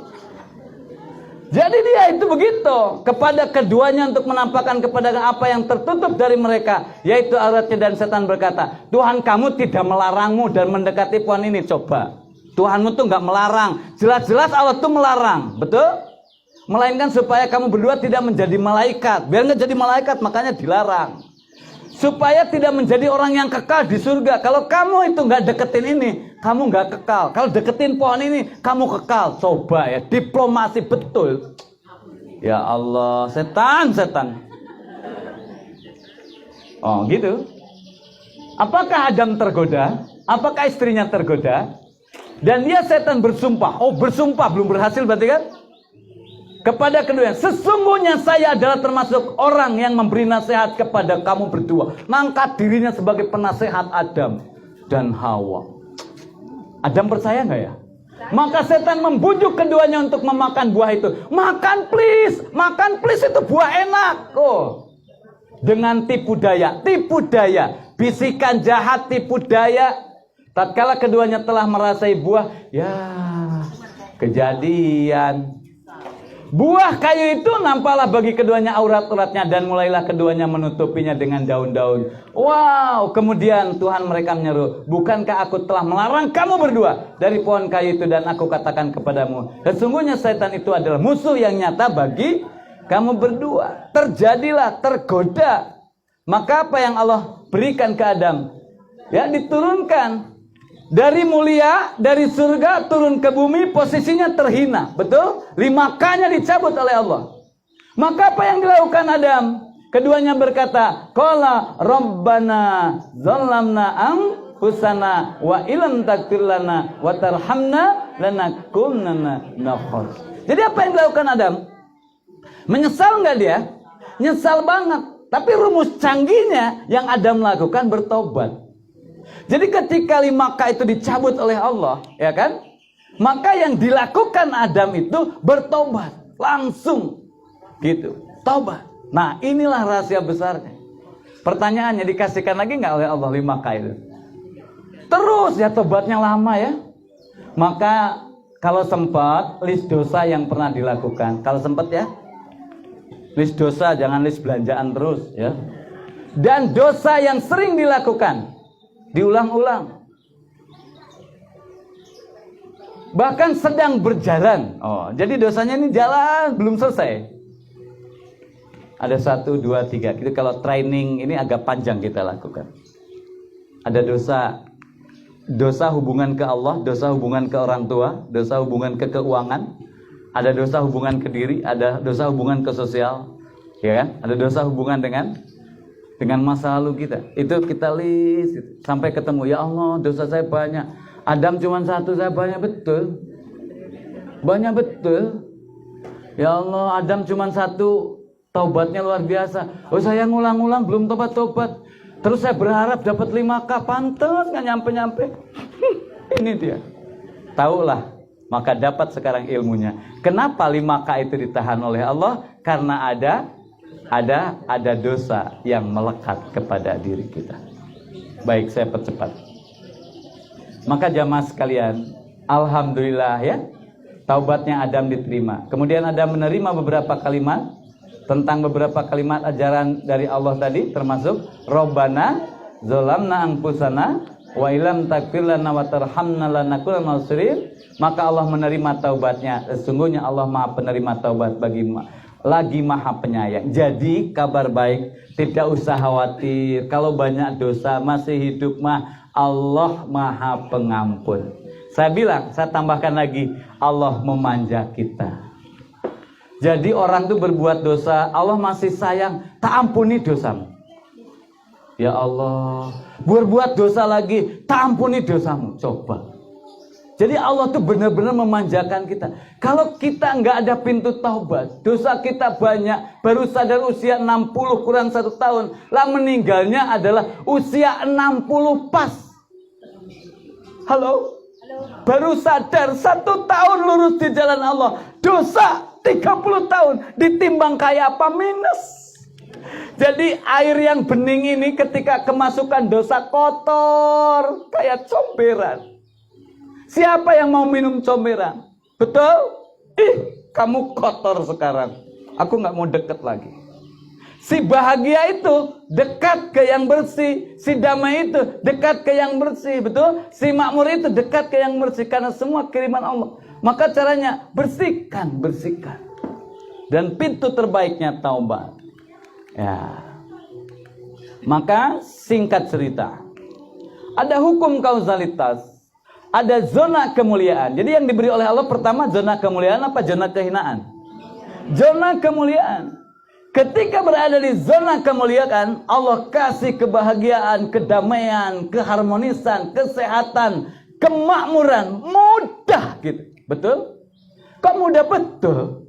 Jadi dia itu begitu kepada keduanya untuk menampakkan kepada apa yang tertutup dari mereka, yaitu auratnya, dan setan berkata, Tuhan kamu tidak melarangmu dan mendekati pohon ini. Coba, Tuhanmu tuh nggak melarang, jelas-jelas Allah tuh melarang, betul? Melainkan supaya kamu berdua tidak menjadi malaikat. Biar nggak jadi malaikat makanya dilarang, supaya tidak menjadi orang yang kekal di surga. Kalau kamu itu nggak deketin ini, kamu nggak kekal. Kalau deketin pohon ini, kamu kekal. Coba ya, diplomasi betul. Ya Allah, setan. Oh gitu. Apakah Adam tergoda? Apakah istrinya tergoda? Dan dia setan bersumpah. Oh, bersumpah belum berhasil berarti kan? Kepada kedua, sesungguhnya saya adalah termasuk orang yang memberi nasihat kepada kamu berdua. Mengangkat dirinya sebagai penasehat Adam dan Hawa. Adam percaya nggak ya? Maka setan membujuk keduanya untuk memakan buah itu. Makan please itu buah enak. Oh, dengan tipu daya, bisikan jahat, tipu daya. Tatkala keduanya telah merasai buah, ya kejadian. Buah kayu itu nampaklah bagi keduanya aurat-auratnya dan mulailah keduanya menutupinya dengan daun-daun. Wow, kemudian Tuhan mereka menyeru, bukankah aku telah melarang kamu berdua dari pohon kayu itu dan aku katakan kepadamu, sesungguhnya setan itu adalah musuh yang nyata bagi kamu berdua. Terjadilah, tergoda. Maka apa yang Allah berikan ke Adam? Ya, diturunkan. Dari mulia, dari surga turun ke bumi, posisinya terhina. Betul? 5K-nya dicabut oleh Allah. Maka apa yang dilakukan Adam? Keduanya berkata, qala rabbana zalamna anfusana wa illam taghfir lana wa tarhamna lanakunanna minal. Jadi apa yang dilakukan Adam? Menyesal nggak dia? Nyesal banget. Tapi rumus canggihnya yang Adam lakukan bertobat. Jadi ketika 5K itu dicabut oleh Allah, ya kan? Maka yang dilakukan Adam itu bertobat. Langsung. Gitu. Tobat. Nah, inilah rahasia besarnya. Pertanyaannya, dikasihkan lagi nggak oleh Allah 5K itu? Terus ya, tobatnya lama ya. Maka kalau sempat, list dosa yang pernah dilakukan. Kalau sempat ya, list dosa, jangan list belanjaan terus ya. Dan dosa yang sering dilakukan, diulang-ulang. Bahkan sedang berjalan. Oh, jadi dosanya ini jalan belum selesai. Ada 1, 2, 3. Itu kalau training ini agak panjang kita lakukan. Ada dosa hubungan ke Allah, dosa hubungan ke orang tua, dosa hubungan ke keuangan, ada dosa hubungan ke diri, ada dosa hubungan ke sosial, ya kan? Ada dosa hubungan dengan masa lalu kita. Itu kita list gitu. Sampai ketemu, ya Allah dosa saya banyak. Adam cuma 1, saya banyak betul. Banyak betul. Ya Allah, Adam cuma 1, taubatnya luar biasa. Oh, saya ngulang-ngulang belum tobat-tobat. Terus saya berharap dapat 5K, pantas nggak nyampe-nyampe. Ini dia. Taulah, maka dapat sekarang ilmunya. Kenapa 5K itu ditahan oleh Allah? Karena ada dosa yang melekat kepada diri kita. Baik, saya percepat. Maka jamaah sekalian, alhamdulillah ya, taubatnya Adam diterima. Kemudian Adam menerima beberapa kalimat tentang beberapa kalimat ajaran dari Allah tadi, termasuk Rabbana zalamna anfusana wa illam taghfir lana wa tarhamna lanakunanna minal khasirin. Maka Allah menerima taubatnya. Sesungguhnya Allah Maha penerima taubat lagi Maha penyayang. Jadi kabar baik, tidak usah khawatir. Kalau banyak dosa masih hidup mah, Allah Maha pengampun. Saya tambahkan lagi, Allah memanja kita. Jadi orang itu berbuat dosa, Allah masih sayang, tak ampuni dosamu. Ya Allah, berbuat dosa lagi, tak ampuni dosamu. Coba. Jadi Allah tuh benar-benar memanjakan kita. Kalau kita nggak ada pintu taubat, dosa kita banyak, baru sadar usia 60 kurang 1 tahun, lah meninggalnya adalah usia 60 pas. Halo? Baru sadar 1 tahun lurus di jalan Allah, dosa 30 tahun, ditimbang kayak apa? Minus. Jadi air yang bening ini ketika kemasukan dosa kotor, kayak comberan. Siapa yang mau minum comberan? Betul? Kamu kotor sekarang. Aku gak mau deket lagi. Si bahagia itu dekat ke yang bersih. Si damai itu dekat ke yang bersih. Betul? Si makmur itu dekat ke yang bersih. Karena semua kiriman Allah. Maka caranya bersihkan. Dan pintu terbaiknya taubat. Ya. Maka singkat cerita, ada hukum kausalitas. Ada zona kemuliaan. Jadi yang diberi oleh Allah pertama zona kemuliaan apa zona kehinaan? Zona kemuliaan. Ketika berada di zona kemuliaan, Allah kasih kebahagiaan, kedamaian, keharmonisan, kesehatan, kemakmuran, mudah gitu. Betul? Kok mudah? Betul.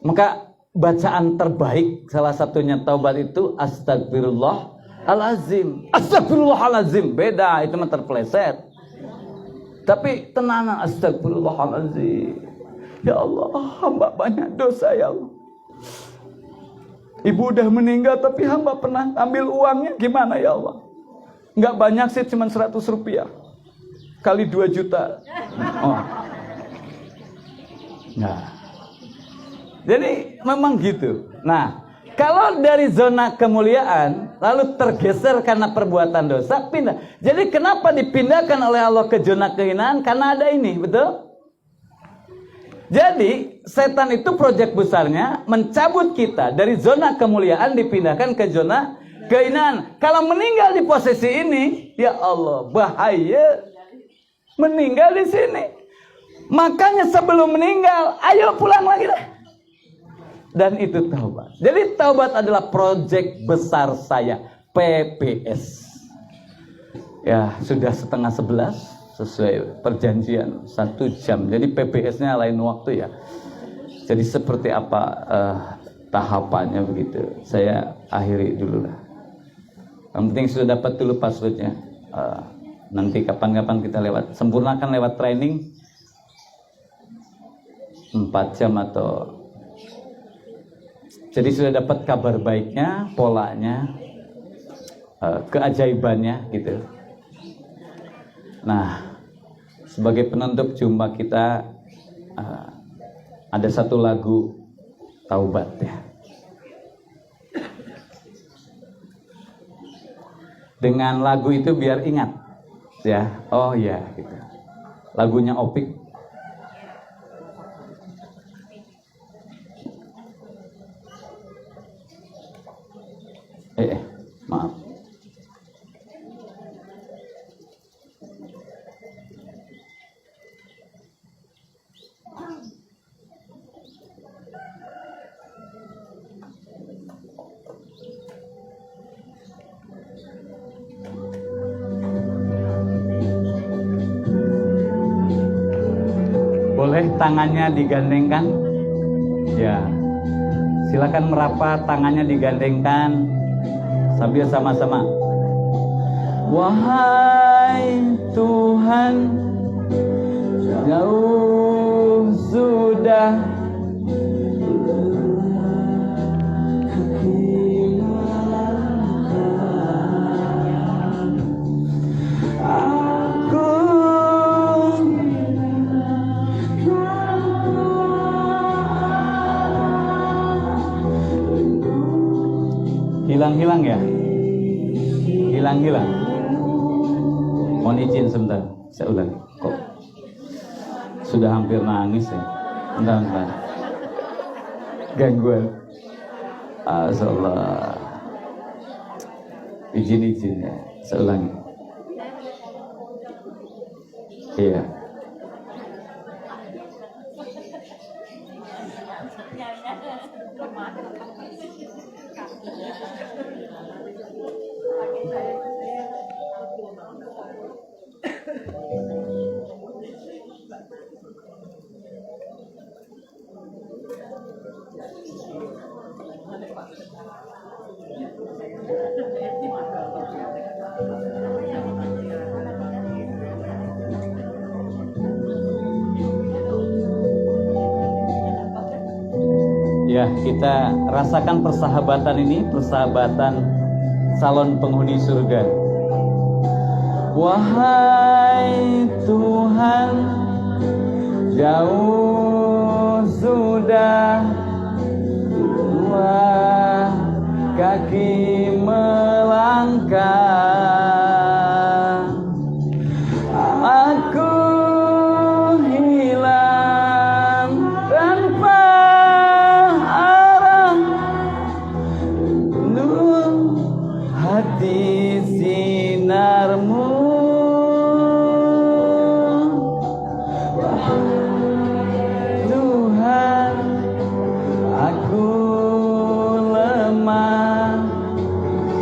Maka bacaan terbaik salah satunya taubat itu astagfirullahalazim. Astagfirullahalazim. Beda, itu mah terpeleset. Tapi tenanan, astagfirullahalazim. Ya Allah, hamba banyak dosa ya Allah. Ibu udah meninggal tapi hamba pernah ambil uangnya, gimana ya Allah? Nggak banyak sih, cuma 100 rupiah kali 2 juta. Oh. Nah, jadi memang gitu. Nah, kalau dari zona kemuliaan lalu tergeser karena perbuatan dosa, pindah. Jadi kenapa dipindahkan oleh Allah ke zona kehinaan? Karena ada ini, betul? Jadi setan itu proyek besarnya mencabut kita dari zona kemuliaan, dipindahkan ke zona kehinaan. Kalau meninggal di posisi ini, ya Allah, bahaya. Meninggal di sini. Makanya sebelum meninggal, ayo pulang lagi deh. Dan itu taubat. Jadi taubat adalah proyek besar saya, PPS. Ya, sudah 10:30 sesuai perjanjian 1 jam. Jadi PPS-nya lain waktu ya. Jadi seperti apa tahapannya begitu. Saya akhiri dulu lah. Yang penting sudah dapat dulu passwordnya. Nanti kapan-kapan kita sempurnakan lewat training 4 jam atau. Jadi sudah dapat kabar baiknya, polanya, keajaibannya gitu. Nah, sebagai penutup jumpa kita ada satu lagu taubat ya. Dengan lagu itu biar ingat ya. Oh ya gitu. Lagunya Opik. Maaf. Boleh tangannya digandengkan? Ya. Silakan merapat, tangannya digandengkan sambil sama-sama. Wahai Tuhan, jauh sudah hilang-hilang ya? Hilang-hilang. Mohon izin sebentar, saya ulang. Kok sudah hampir nangis ya? Bentar. Gangguan. Astagfirullah. Izin ya, saya ulangi. Iya. Ya, kita rasakan persahabatan ini, persahabatan calon penghuni surga. Wahai Tuhan, jauh sudah dua kaki melangkah. Aku hilang tanpa arah, nur hati sinarmu. Tuhan, aku lemah,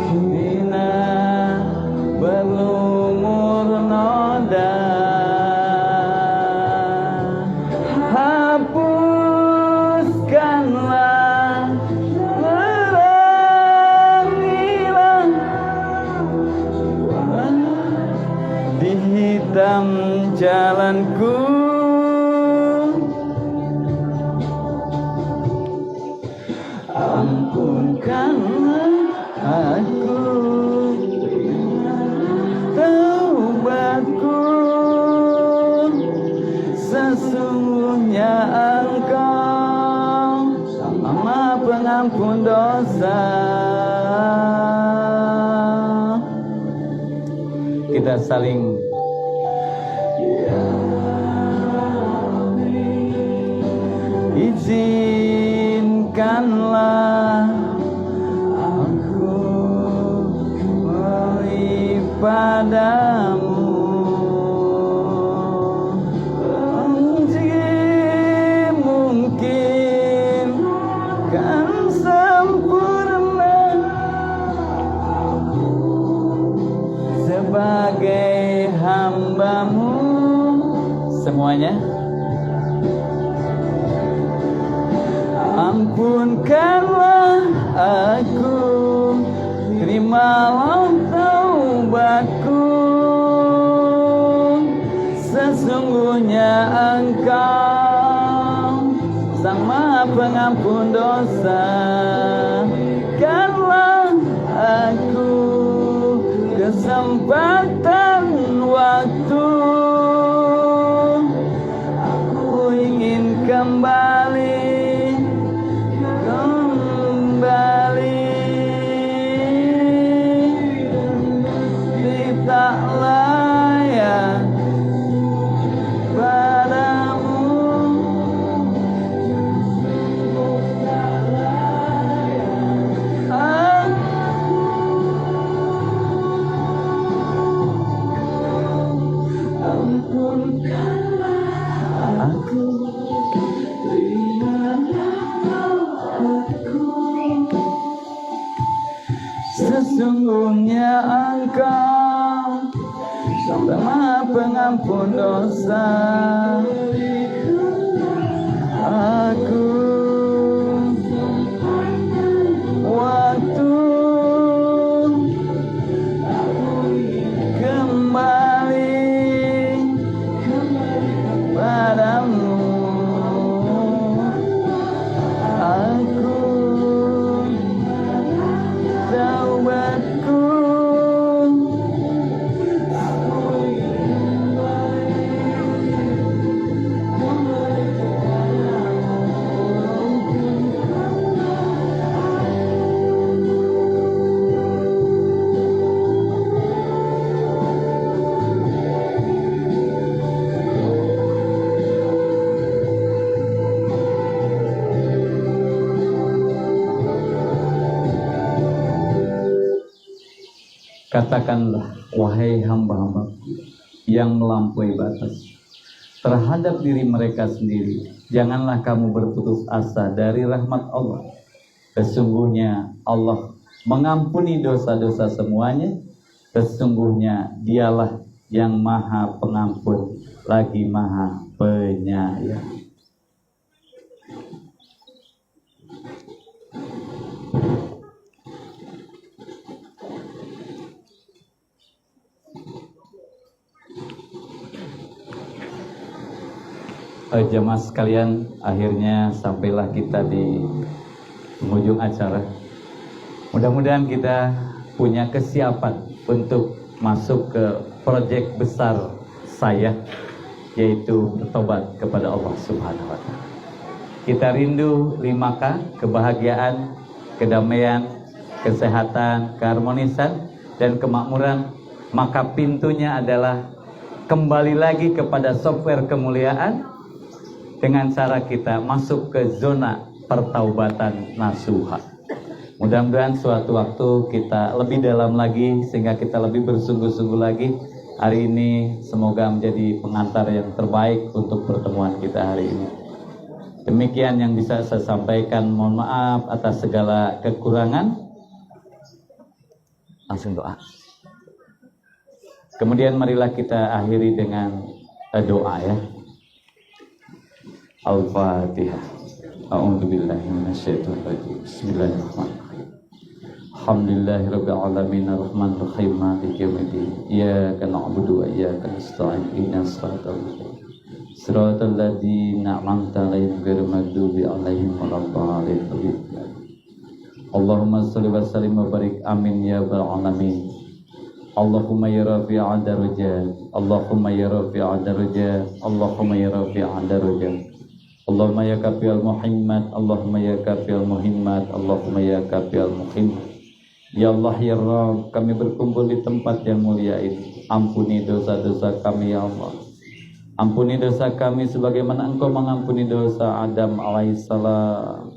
hina, berlumur noda. Hapuskanlah terang hilang aku, taubatku, sesungguhnya Engkau Maha Pengampun dosa. Kita saling izinkanlah aku beri padamu mungkin kan sempurna sebagai hamba-Mu. Semuanya ampunkanlah aku, terimalah taubatku, sesungguhnya Engkau Sang Maha Pengampun dosa. Berikanlah aku kesempatan waktu, aku ingin kembali tak layak padamu. Ampunkanlah aku, sesungguhnya Engkau Sang Maha Pengampun dosa. Aku waktu kembali padamu. Aku taubatku, katakanlah, wahai hamba-hamba yang melampaui batas terhadap diri mereka sendiri, janganlah kamu berputus asa dari rahmat Allah. Sesungguhnya Allah mengampuni dosa-dosa semuanya. Sesungguhnya Dialah yang Maha Pengampun lagi Maha Penyayang. Jemaah sekalian, akhirnya sampailah kita di penghujung acara. Mudah-mudahan kita punya kesiapan untuk masuk ke proyek besar saya, yaitu bertobat kepada Allah Subhanahu wa Ta'ala. Kita rindu 5K, kebahagiaan, kedamaian, kesehatan, keharmonisan, dan kemakmuran. Maka pintunya adalah kembali lagi kepada software kemuliaan dengan cara kita masuk ke zona pertaubatan nasuha. Mudah-mudahan suatu waktu kita lebih dalam lagi sehingga kita lebih bersungguh-sungguh lagi. Hari ini semoga menjadi pengantar yang terbaik untuk pertemuan kita hari ini. Demikian yang bisa saya sampaikan. Mohon maaf atas segala kekurangan. Langsung doa. Kemudian marilah kita akhiri dengan doa ya. Al-Fatihah. A'udzubillahi minasyaitonir rajim. Bismillahirrahmanirrahim. Alhamdulillahirabbil alamin arrahmanir rahim maliki yaumiddin. Iyyaka na'budu wa iyyaka nasta'in. Ihdinas siratal mustaqim. Siratal ladzina an'amta 'alaihim ghairil maghdubi 'alaihim waladdallin. Allahumma sholli wa sallim wa barik amin ya rabbal alamin. Allahumma ya rafi'a darajat, Allahumma ya rafi'a darajat, Allahumma ya rafi'a darajat, Allahumma ya kafi'al muhimmat, Allahumma ya kafi'al muhimmat, Allahumma ya kafi'al muhimmat. Ya Allah ya Rabb, kami berkumpul di tempat yang mulia ini. Ampuni dosa-dosa kami ya Allah. Ampuni dosa kami sebagaimana Engkau mengampuni dosa Adam alaihissalam.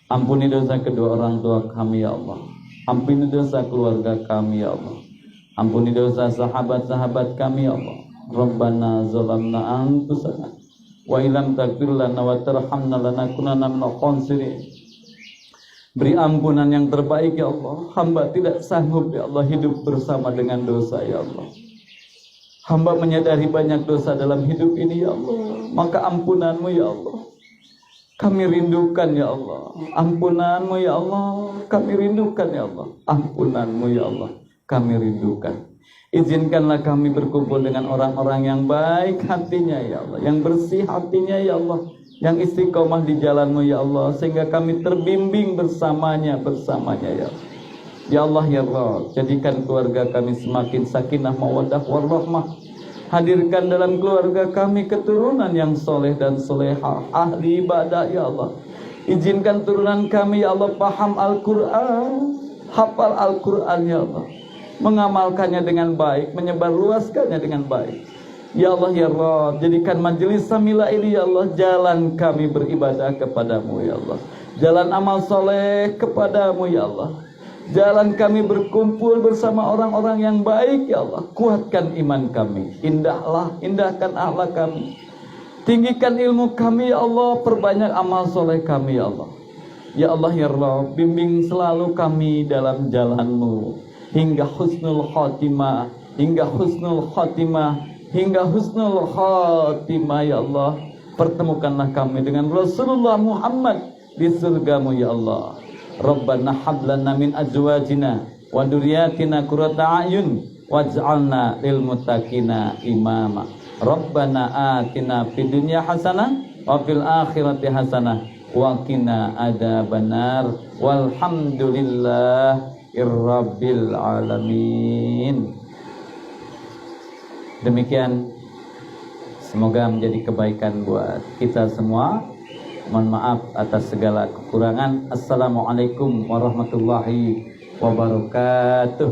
Ampuni dosa kedua orang tua kami ya Allah. Ampuni dosa keluarga kami ya Allah. Ampuni dosa sahabat-sahabat kami ya Allah. Rabbana zalamna anfusana wa illam taghfir lana wa tarhamna lanakunanna minal khasirin. Beri ampunan yang terbaik ya Allah. Hamba tidak sanggup ya Allah hidup bersama dengan dosa ya Allah. Hamba menyadari banyak dosa dalam hidup ini ya Allah. Maka ampunanmu ya Allah kami rindukan ya Allah. Ampunanmu ya Allah kami rindukan ya Allah. Ampunanmu ya Allah kami rindukan. Izinkanlah kami berkumpul dengan orang-orang yang baik hatinya ya Allah, yang bersih hatinya ya Allah, yang istiqomah di jalanmu ya Allah, sehingga kami terbimbing bersamanya ya Allah. Ya Allah ya Rabb, jadikan keluarga kami semakin sakinah mawaddah warahmah. Hadirkan dalam keluarga kami keturunan yang soleh dan solehah, ahli ibadah ya Allah. Izinkan turunan kami ya Allah paham Al-Quran, hafal Al-Quran ya Allah, mengamalkannya dengan baik, menyebarluaskannya dengan baik. Ya Allah ya Rabb, jadikan majelis Samila ini ya Allah jalan kami beribadah kepadamu ya Allah, jalan amal soleh kepadamu ya Allah, jalan kami berkumpul bersama orang-orang yang baik ya Allah. Kuatkan iman kami, indahkan akhlak kami, tinggikan ilmu kami ya Allah, perbanyak amal soleh kami ya Allah. Ya Allah ya Rabb, bimbing selalu kami dalam jalanmu hingga husnul khotimah, hingga husnul khotimah, hingga husnul khotimah ya Allah. Pertemukanlah kami dengan Rasulullah Muhammad di surgamu ya Allah. Rabbana hablana min azwajina wa dzurriyyatina qurrata a'yun waj'alna lil muttaqina imama. Rabbana atina fid dunya hasanah wa fil akhirati hasanah wa qina adzabannar. Walhamdulillah Rabbil alamin. Demikian, semoga menjadi kebaikan buat kita semua. Mohon maaf atas segala kekurangan. Assalamualaikum warahmatullahi wabarakatuh.